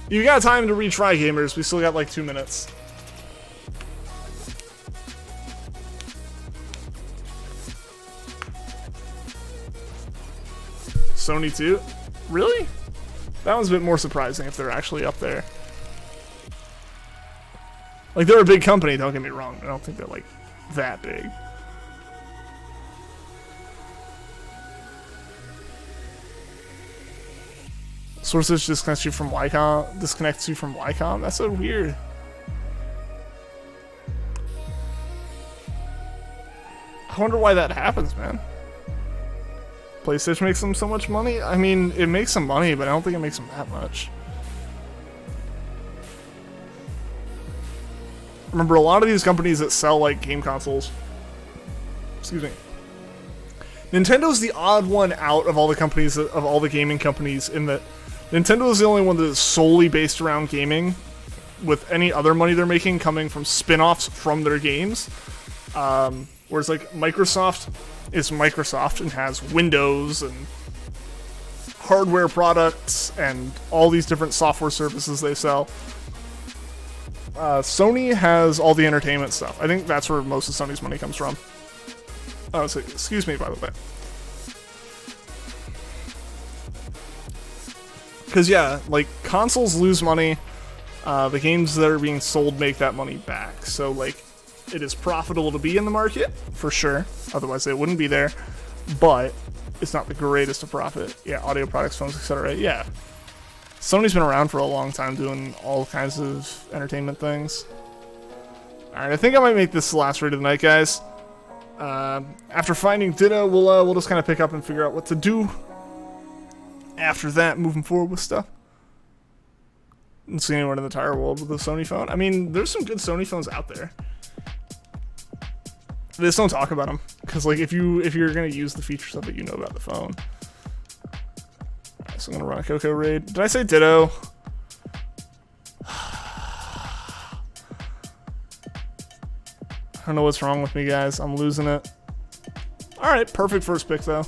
Speaker 1: You got time to retry, gamers. We still got like 2 minutes. Sony too? Really? That one's a bit more surprising if they're actually up there. Like, they're a big company, don't get me wrong. I don't think they're, like, that big. Sources disconnects you from Wycom? That's so weird. I wonder why that happens, man. PlayStation makes them so much money? I mean, it makes them money, but I don't think it makes them that much. Remember, a lot of these companies that sell, like, game consoles... Excuse me. Nintendo's the odd one out of all the companies, of all the gaming companies, in that Nintendo is the only one that is solely based around gaming, with any other money they're making coming from spin-offs from their games. Whereas, like, Microsoft is Microsoft and has Windows and hardware products and all these different software services they sell. Sony has all the entertainment stuff. I think that's where most of Sony's money comes from. Oh, so, excuse me, by the way. Because, yeah, like, consoles lose money. The games that are being sold make that money back. So, like, it is profitable to be in the market, for sure. Otherwise, it wouldn't be there. But it's not the greatest of profit. Yeah, audio products, phones, etc. Yeah. Sony's been around for a long time doing all kinds of entertainment things. Alright, I think I might make this the last raid of the night, guys. After finding Ditto, we'll just kind of pick up and figure out what to do after that, moving forward with stuff. Didn't see anyone in the entire world with a Sony phone. I mean, there's some good Sony phones out there. They just don't talk about them, because like if you're gonna use the features of it, you know about the phone. Alright, so I'm gonna run a Coco raid. Did I say Ditto? I don't know what's wrong with me, guys. I'm losing it. Alright, perfect first pick, though.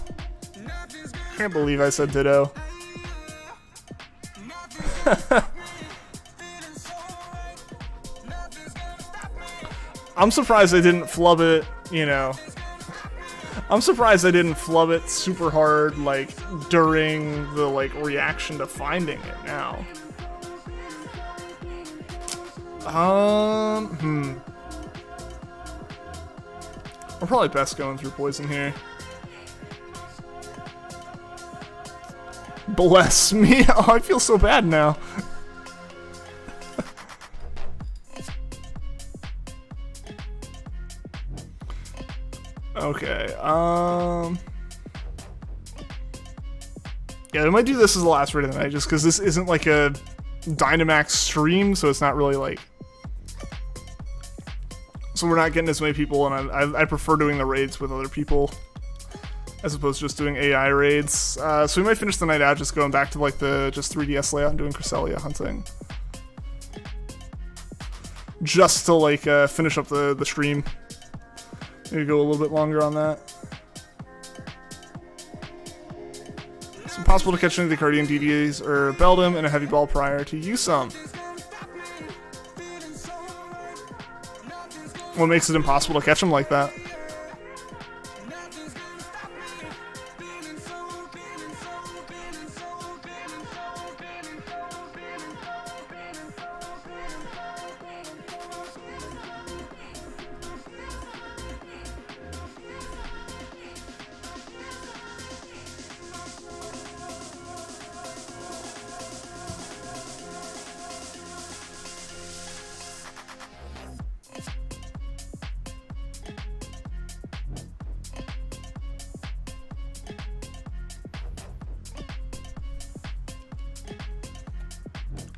Speaker 1: Can't believe I said Ditto. I'm surprised I didn't flub it, you know. I'm surprised I didn't flub it super hard, like, during the, like, reaction to finding it now. I'm probably best going through poison here. Bless me. Oh, I feel so bad now. Okay, yeah, we might do this as the last raid of the night, just because this isn't like a Dynamax stream, so it's not really like... So we're not getting as many people, and I prefer doing the raids with other people, as opposed to just doing AI raids. So we might finish the night out just going back to like the just 3DS layout and doing Cresselia hunting. Just to like finish up the stream. Maybe go a little bit longer on that. It's impossible to catch any of the Guardian DDs or Beldum in a heavy ball prior to Usum. What makes it impossible to catch them like that?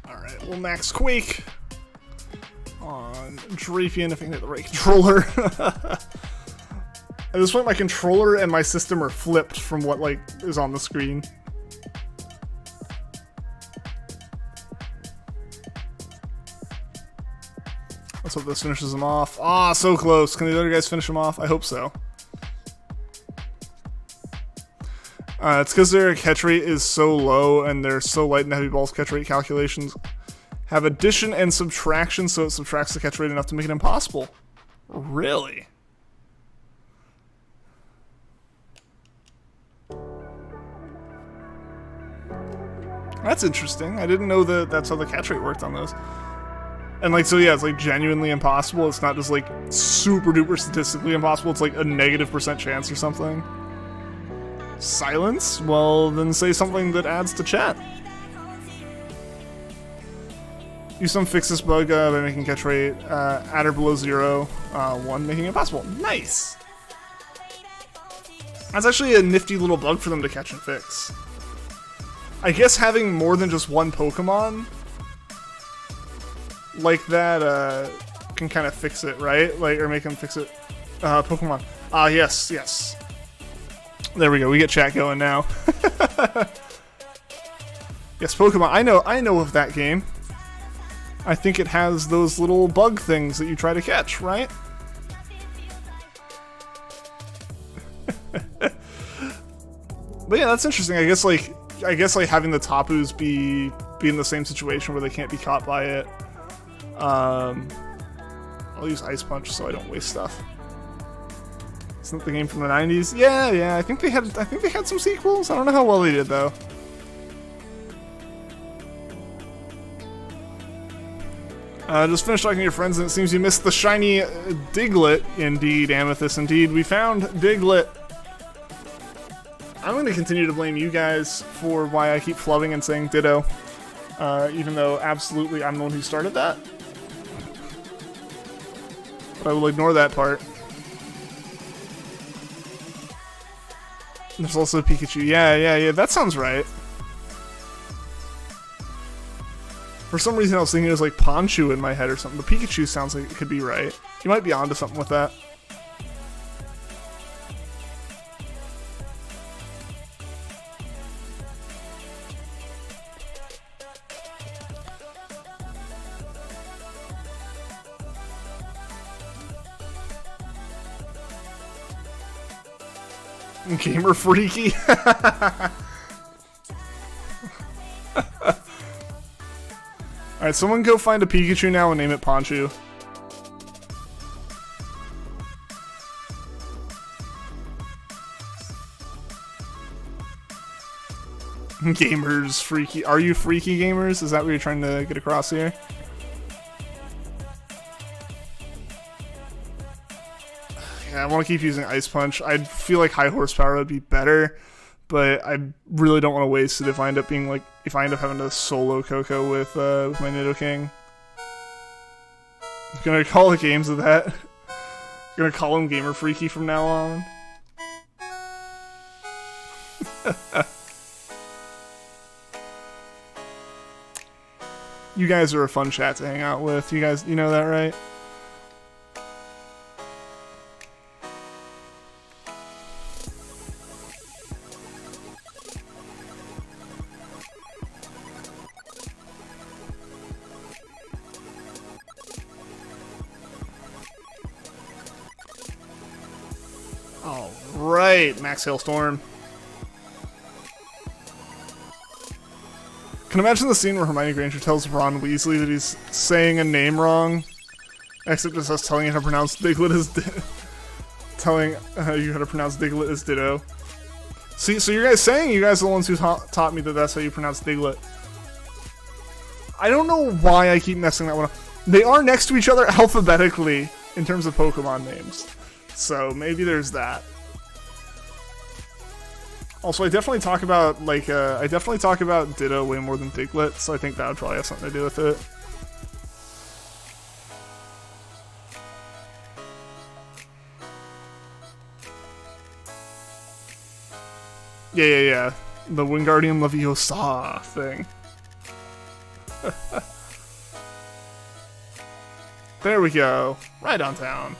Speaker 1: Alright, we'll max Quake on Drapion if I can get the right controller. At this point, my controller and my system are flipped from what, like, is on the screen. Let's hope this finishes them off. Ah, so close. Can the other guys finish them off? I hope so. It's because their catch rate is so low and they're so light in the heavy balls catch rate calculations. Have addition and subtraction, so it subtracts the catch rate enough to make it impossible. Really? That's interesting. I didn't know that that's how the catch rate worked on those. And like, so yeah, it's like genuinely impossible. It's not just like super duper statistically impossible. It's like a -% chance or something. Silence? Well, then say something that adds to chat. Use some fix this bug by making catch rate at or below 0, 1, making it possible. Nice! That's actually a nifty little bug for them to catch and fix. I guess having more than just one Pokemon like that can kind of fix it, right? Like, or make them fix it. Pokemon. Yes, yes. There we go. We get chat going now. Yes, Pokemon. I know of that game. I think it has those little bug things that you try to catch, right? But yeah, that's interesting. I guess like having the Tapus be in the same situation where they can't be caught by it. I'll use Ice Punch so I don't waste stuff. Isn't the game from the 90s? Yeah. I think they had some sequels. I don't know how well they did though. Just finished talking to your friends and it seems you missed the shiny Diglett. Indeed, Amethyst, indeed. We found Diglett. I'm going to continue to blame you guys for why I keep flubbing and saying ditto. Even though absolutely I'm the one who started that. But I will ignore that part. There's also Pikachu. Yeah, that sounds right. For some reason I was thinking it was like Ponchu in my head or something, but Pikachu sounds like it could be right. You might be onto something with that. Gamer freaky. Alright, someone go find a Pikachu now and name it Ponchu. Gamers freaky. Are you freaky gamers? Is that what you're trying to get across here? Yeah, I want to keep using Ice Punch. I feel like high horsepower would be better, but I really don't want to waste it if I end up having to solo Coco with my Nidoking. I'm gonna call the games of that. I'm gonna call him Gamer Freaky from now on. You guys are a fun chat to hang out with. You guys, you know that, right? Alright, Max Hailstorm. can imagine the scene where Hermione Granger tells Ron Weasley that he's saying a name wrong, except it's us telling you how to pronounce Diglett as telling you how to pronounce Diglett as Ditto. See, so you guys saying you guys are the ones who taught me that that's how you pronounce Diglett. I don't know why I keep messing that one up. They are next to each other alphabetically in terms of Pokemon names, so maybe there's that. Also, I definitely talk about Ditto way more than Diglett, so I think that would probably have something to do with it. Yeah. The Wingardium Leviosa thing. There we go. Right on town.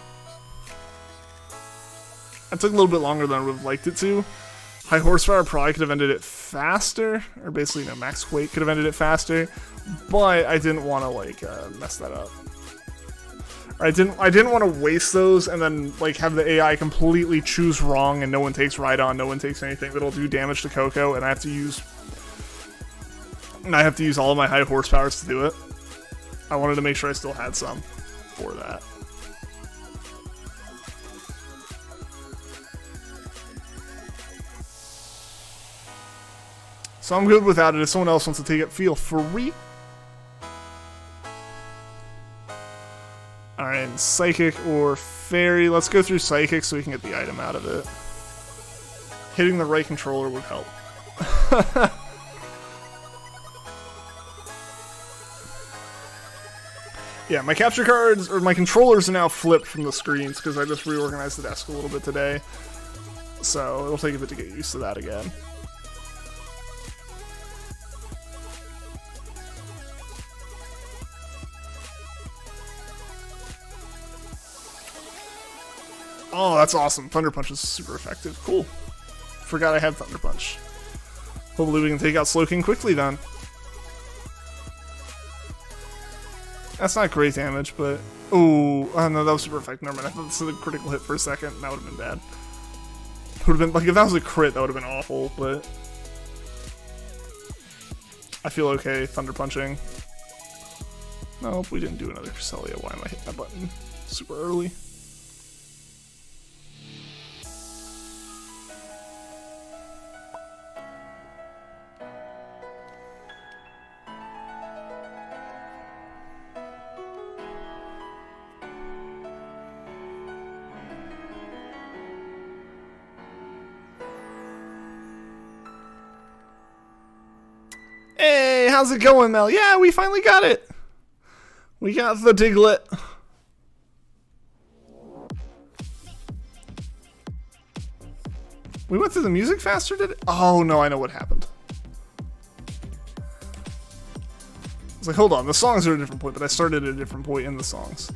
Speaker 1: That took a little bit longer than I would have liked it to. High horsepower probably could have ended it faster, or basically, you know, max weight could have ended it faster, but I didn't want to like mess that up. I didn't want to waste those and then like have the AI completely choose wrong and no one takes Rhydon, no one takes anything that'll do damage to Coco, and I have to use all of my high horsepowers to do it. I wanted to make sure I still had some for that. So I'm good without it. If someone else wants to take it, feel free. Alright, Psychic or Fairy. Let's go through Psychic so we can get the item out of it. Hitting the right controller would help. Yeah, my capture cards, or my controllers are now flipped from the screens because I just reorganized the desk a little bit today. So it'll take a bit to get used to that again. Oh, that's awesome. Thunder Punch is super effective. Cool. Forgot I had Thunder Punch. Hopefully we can take out Slowking quickly then. That's not great damage, but... Oh, no, that was super effective. Never mind. I thought this was a critical hit for a second. That would have been bad. Would have been, like, if that was a crit, that would have been awful, but... I feel okay Thunder Punching. Nope, we didn't do another Cresselia. Why am I hitting that button super early? Hey, how's it going, Mel? Yeah, we finally got it. We got the Diglett. We went through the music faster, did it? Oh, no, I know what happened. It's like, hold on, the songs are at a different point, but I started at a different point in the songs.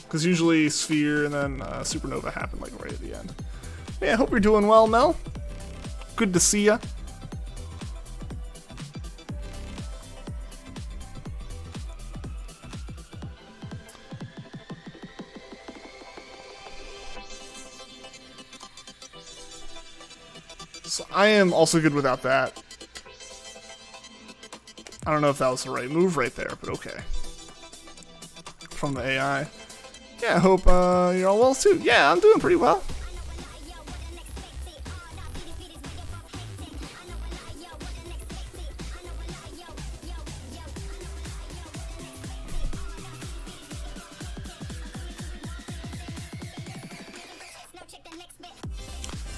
Speaker 1: Because usually Sphere and then Supernova happen, like, right at the end. Yeah, I hope you're doing well, Mel. Good to see ya. So I am also good without that. I don't know if that was the right move right there, but okay. From the AI. Yeah, I hope you're all well too. Yeah, I'm doing pretty well.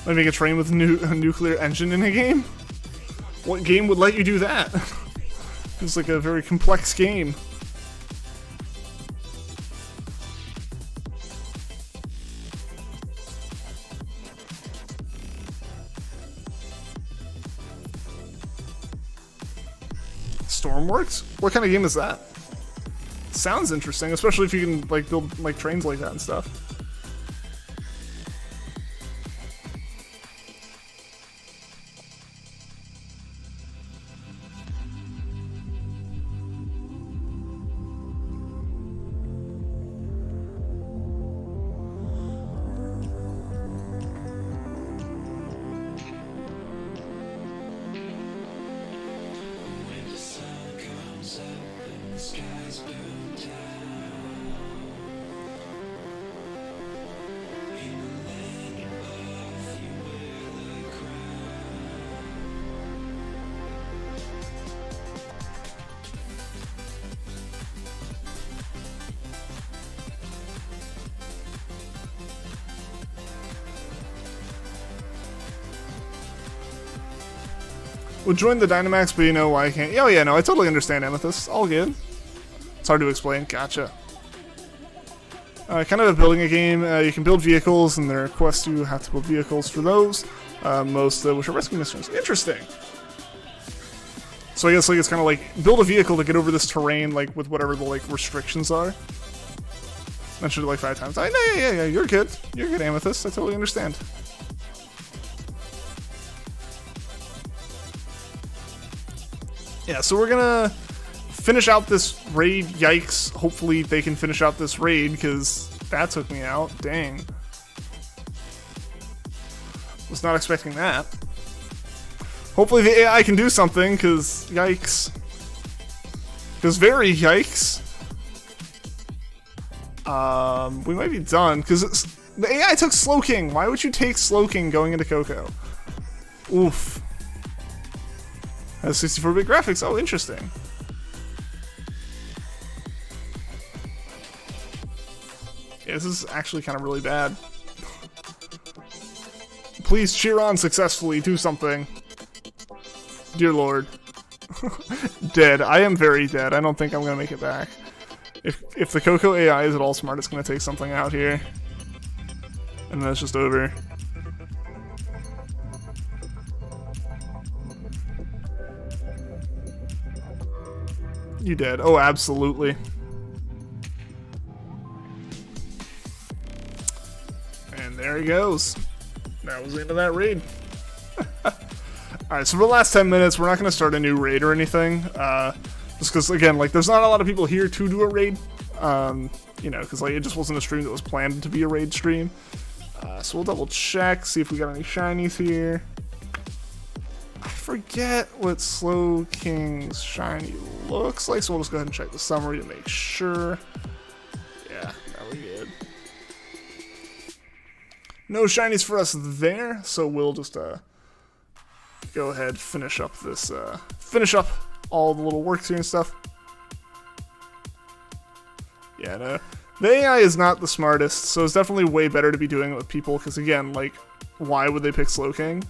Speaker 1: Let me make a train with a nuclear engine in a game? What game would let you do that? It's like a very complex game. Stormworks? What kind of game is that? Sounds interesting, especially if you can like build like trains like that and stuff. Would join the Dynamax, but you know why I can't. Oh yeah, no, I totally understand, Amethyst. All good. It's hard to explain. Gotcha. Kind of building a game. You can build vehicles, and there are quests you have to build vehicles for those. Most which are rescue missions. Interesting. So I guess like it's kind of like build a vehicle to get over this terrain, like with whatever the like restrictions are. Mentioned it like 5 times. Yeah, you're good. You're good, Amethyst. I totally understand. Yeah, so we're gonna finish out this raid. Yikes. Hopefully they can finish out this raid, because that took me out. Dang. Was not expecting that. Hopefully the AI can do something, because yikes. Because very yikes. We might be done, because the AI took Slowking. Why would you take Slowking going into Coco? Oof. Has 64-bit graphics. Oh, interesting. Yeah, this is actually kind of really bad. Please cheer on successfully. Do something. Dear Lord. Dead. I am very dead. I don't think I'm gonna make it back. If the Coco AI is at all smart, it's gonna take something out here. And then it's just over. You dead. Oh, absolutely. And there he goes. That was the end of that raid. Alright, so for the last 10 minutes, we're not going to start a new raid or anything. Just because, again, like, there's not a lot of people here to do a raid. You know, because, like, it just wasn't a stream that was planned to be a raid stream. So we'll double check, see if we got any shinies here. I forget what Slowking's shiny looks like, so we'll just go ahead and check the summary to make sure. Yeah, that was good. No shinies for us there, so we'll just go ahead, finish up this, finish up all the little works here and stuff. Yeah, no, the AI is not the smartest, so it's definitely way better to be doing it with people, because again, like, why would they pick Slowking?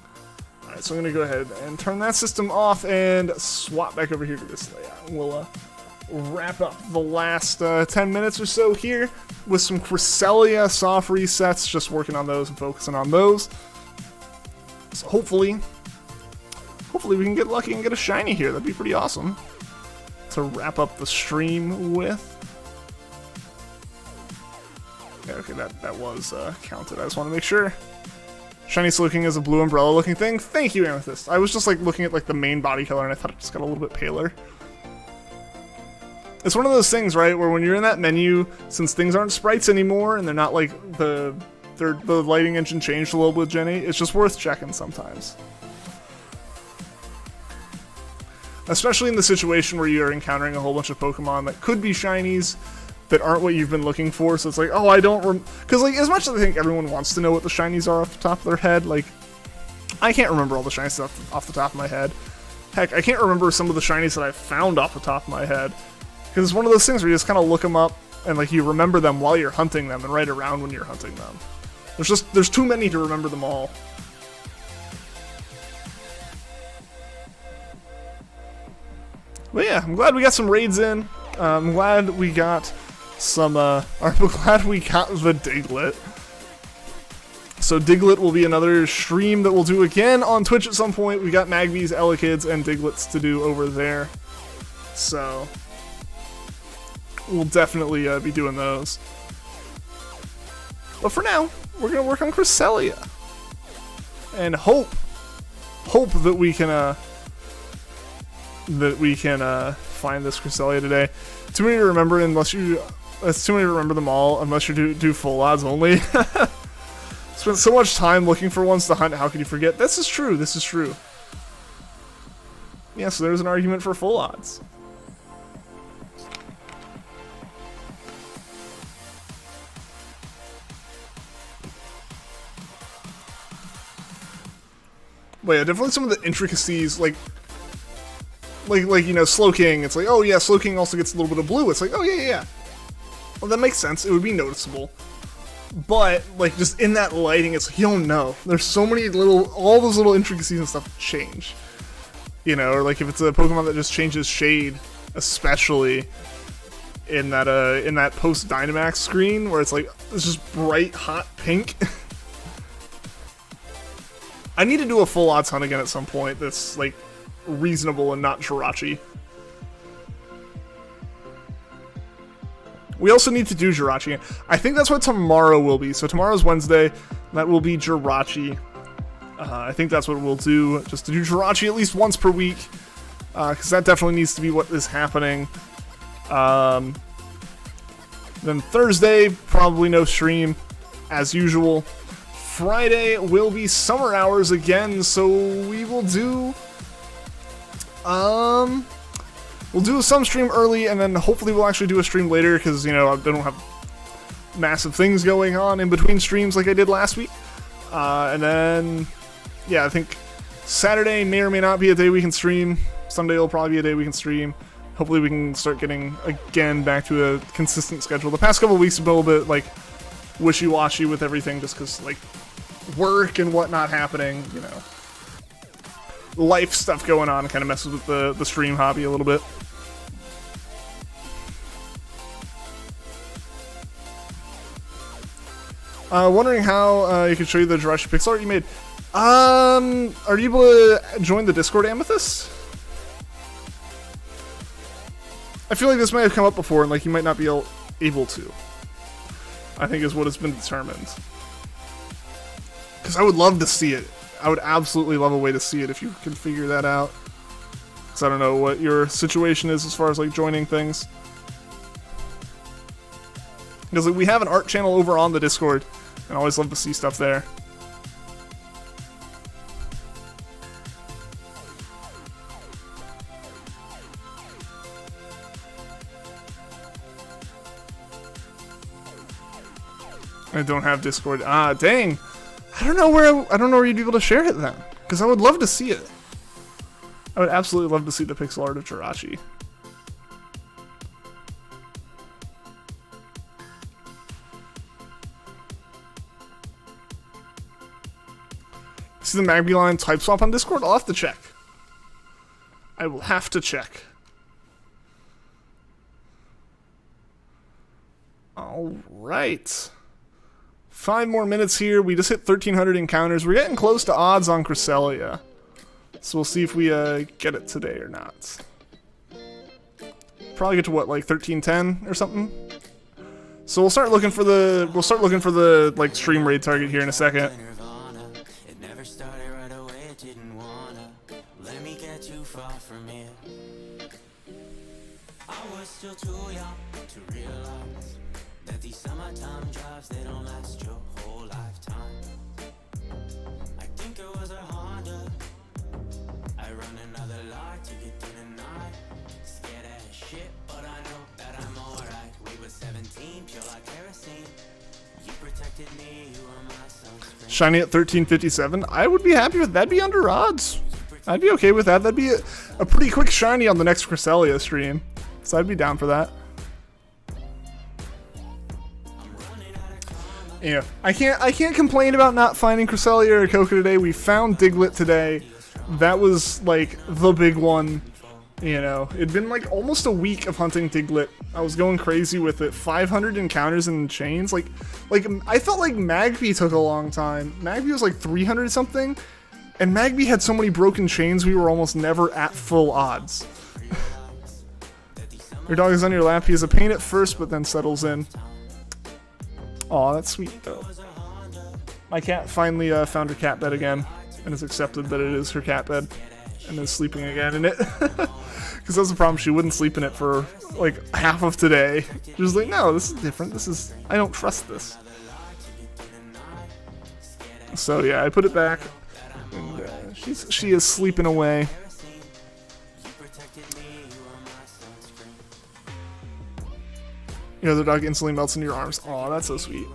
Speaker 1: Alright, so I'm going to go ahead and turn that system off and swap back over here to this layout. We'll wrap up the last 10 minutes or so here with some Cresselia soft resets, just working on those and focusing on those. So hopefully we can get lucky and get a shiny here. That'd be pretty awesome to wrap up the stream with. Yeah, okay, that was counted. I just want to make sure. Shiny Slowking is a blue umbrella looking thing. Thank you, Amethyst. I was just like looking at like the main body color and I thought it just got a little bit paler. It's one of those things, right, where when you're in that menu, since things aren't sprites anymore and they're not like the lighting engine changed a little bit with Gen 8, it's just worth checking sometimes. Especially in the situation where you're encountering a whole bunch of Pokemon that could be shinies that aren't what you've been looking for, so it's like, oh, I don't because, like, as much as I think everyone wants to know what the shinies are off the top of their head, like, I can't remember all the shiny stuff off the top of my head. Heck, I can't remember some of the shinies that I've found off the top of my head. Because it's one of those things where you just kind of look them up, and, like, you remember them while you're hunting them, and right around when you're hunting them. There's too many to remember them all. But yeah, I'm glad we got some raids in. I'm glad we got some, I'm glad we got the Diglett. So Diglett will be another stream that we'll do again on Twitch at some point. We got Magbies, Elekid's, and Digletts to do over there. So we'll definitely be doing those. But for now, we're going to work on Cresselia. And hope that we can, find this Cresselia today. Too many to remember unless you... It's too many to remember them all unless you do full odds only. Spent so much time looking for ones to hunt, how could you forget? This is true, this is true. Yeah, so there's an argument for full odds. But yeah, definitely some of the intricacies, like you know, Slowking, it's like, oh yeah, Slowking also gets a little bit of blue. It's like, oh yeah. Well, that makes sense. It would be noticeable. But, like, just in that lighting, it's like, you don't know. There's so many all those little intricacies and stuff change. You know, or like if it's a Pokemon that just changes shade, especially in that post Dynamax screen where it's like it's just bright hot pink. I need to do a full odds hunt again at some point that's like reasonable and not Jirachi. We also need to do Jirachi. I think that's what tomorrow will be. So tomorrow's Wednesday. That will be Jirachi. I think that's what we'll do, just to do Jirachi at least once per week. Because that definitely needs to be what is happening. Then Thursday, probably no stream, as usual. Friday will be summer hours again, so we will do... We'll do some stream early, and then hopefully we'll actually do a stream later, because, you know, I don't have massive things going on in between streams like I did last week. And then, yeah, I think Saturday may or may not be a day we can stream. Sunday will probably be a day we can stream. Hopefully we can start getting, again, back to a consistent schedule. The past couple of weeks have been a little bit, like, wishy-washy with everything, just because, like, work and whatnot happening, you know. Life stuff going on kind of messes with the stream hobby a little bit. Wondering how you could show you the Jirachi pixel art you made. Are you able to join the Discord, Amethyst? I feel like this might have come up before, and like you might not be able to. I think is what has been determined. Because I would love to see it. I would absolutely love a way to see it if you can figure that out. Because I don't know what your situation is as far as like joining things. Because like, we have an art channel over on the Discord, and I always love to see stuff there. I don't have Discord. Ah, dang! I don't know where you'd be able to share it then, because I would love to see it. I would absolutely love to see the pixel art of Jirachi. See the Magby line type swap on Discord? I'll have to check. I will have to check. Alright. 5 more minutes here. We just hit 1,300 encounters. We're getting close to odds on Cresselia. So we'll see if we get it today or not. Probably get to what, like 1310 or something? So we'll start looking for the like stream raid target here in a second.
Speaker 2: Still too young to realize that these summertime jobs, they don't last your whole lifetime. I think it was a Honda. I run another lot to get through the night. Scared as shit, but I know that I'm alright. We were 17, pure like kerosene. You protected me, you were my sunscreen.
Speaker 1: Shiny at 1357. I would be happy with that. That'd be under odds. I'd be okay with that. That'd be a pretty quick shiny on the next Cresselia stream. So I'd be down for that. Yeah, I can't complain about not finding Cresselia or Coca today. We found Diglett today. That was like the big one. You know, it'd been like almost a week of hunting Diglett. I was going crazy with it. 500 encounters in chains. Like I felt like Magby took a long time. Magby was like 300 something, and Magby had so many broken chains we were almost never at full odds. Your dog is on your lap. He is a pain at first, but then settles in. Aw, that's sweet, though. My cat finally found her cat bed again, and has accepted that it is her cat bed, and is sleeping again in it. Because that's the problem. She wouldn't sleep in it for, like, half of today. She was like, no, this is different. I don't trust this. So, yeah, I put it back, and she is sleeping away. Your other dog instantly melts into your arms. Aw, that's so sweet.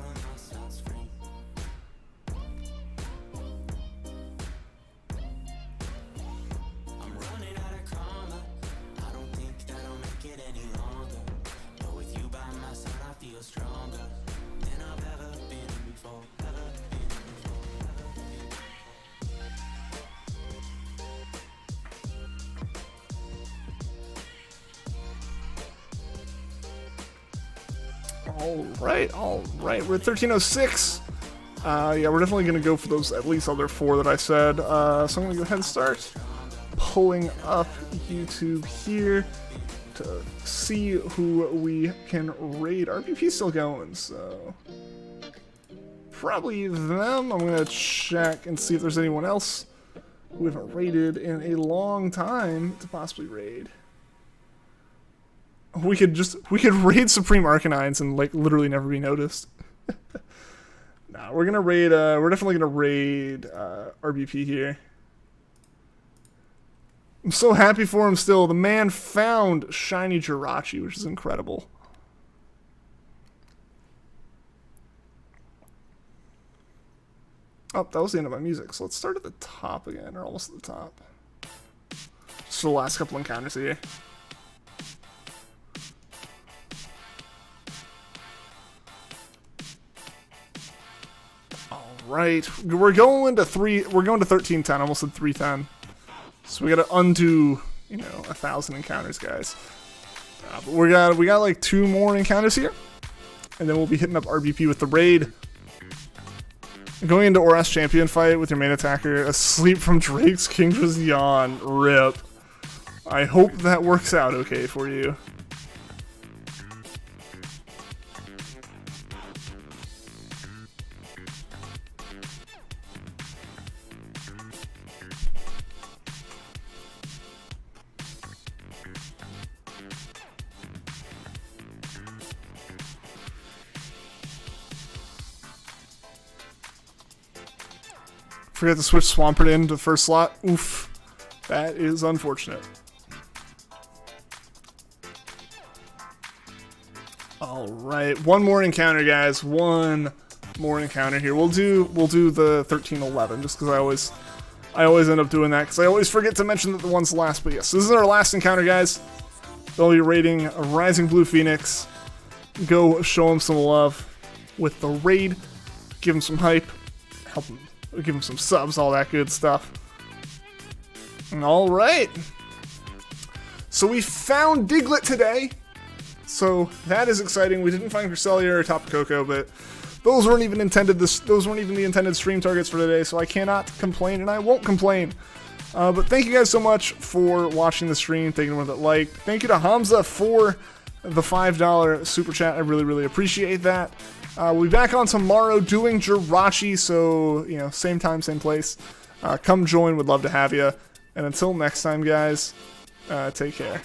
Speaker 1: Alright. We're at 1306. Yeah, we're definitely going to go for those at least other 4 that I said. So I'm going to go ahead and start pulling up YouTube here to see who we can raid. RVP's still going, so probably them. I'm going to check and see if there's anyone else who we haven't raided in a long time to possibly raid. We could raid Supreme Arcanines and like literally never be noticed. Nah, we're gonna raid. We're definitely gonna raid RBP here. I'm so happy for him still. The man found shiny Jirachi, which is incredible. Oh, that was the end of my music. So let's start at the top again, or almost at the top. Just the last couple encounters here. Right, we're going to 1310, almost at 310. So we gotta undo, 1,000 encounters, guys. But we got like 2 more encounters here, and then we'll be hitting up RBP with the raid. Going into Oras champion fight with your main attacker asleep from Drake's Kingdra's Yawn. Rip. I hope that works out okay for you. Forgot to switch Swampert into the first slot. Oof. That is unfortunate. Alright, one more encounter, guys. One more encounter here. We'll do the 1311, just because I always end up doing that, because I always forget to mention that the one's last. But yes, this is our last encounter, guys. They'll be raiding a Rising Blue Phoenix. Go show him some love with the raid. Give him some hype. Help him. Give him some subs, all that good stuff. Alright. So we found Diglett today. So that is exciting. We didn't find Cresselia or Tapu Koko, but those weren't even the intended stream targets for today, so I cannot complain, and I won't complain. But thank you guys so much for watching the stream. Thank you to everyone that liked. Thank you to Hamza for the $5 super chat. I really, really appreciate that. We'll be back on tomorrow doing Jirachi, so, same time, same place. Come join, would love to have you. And until next time, guys, take care.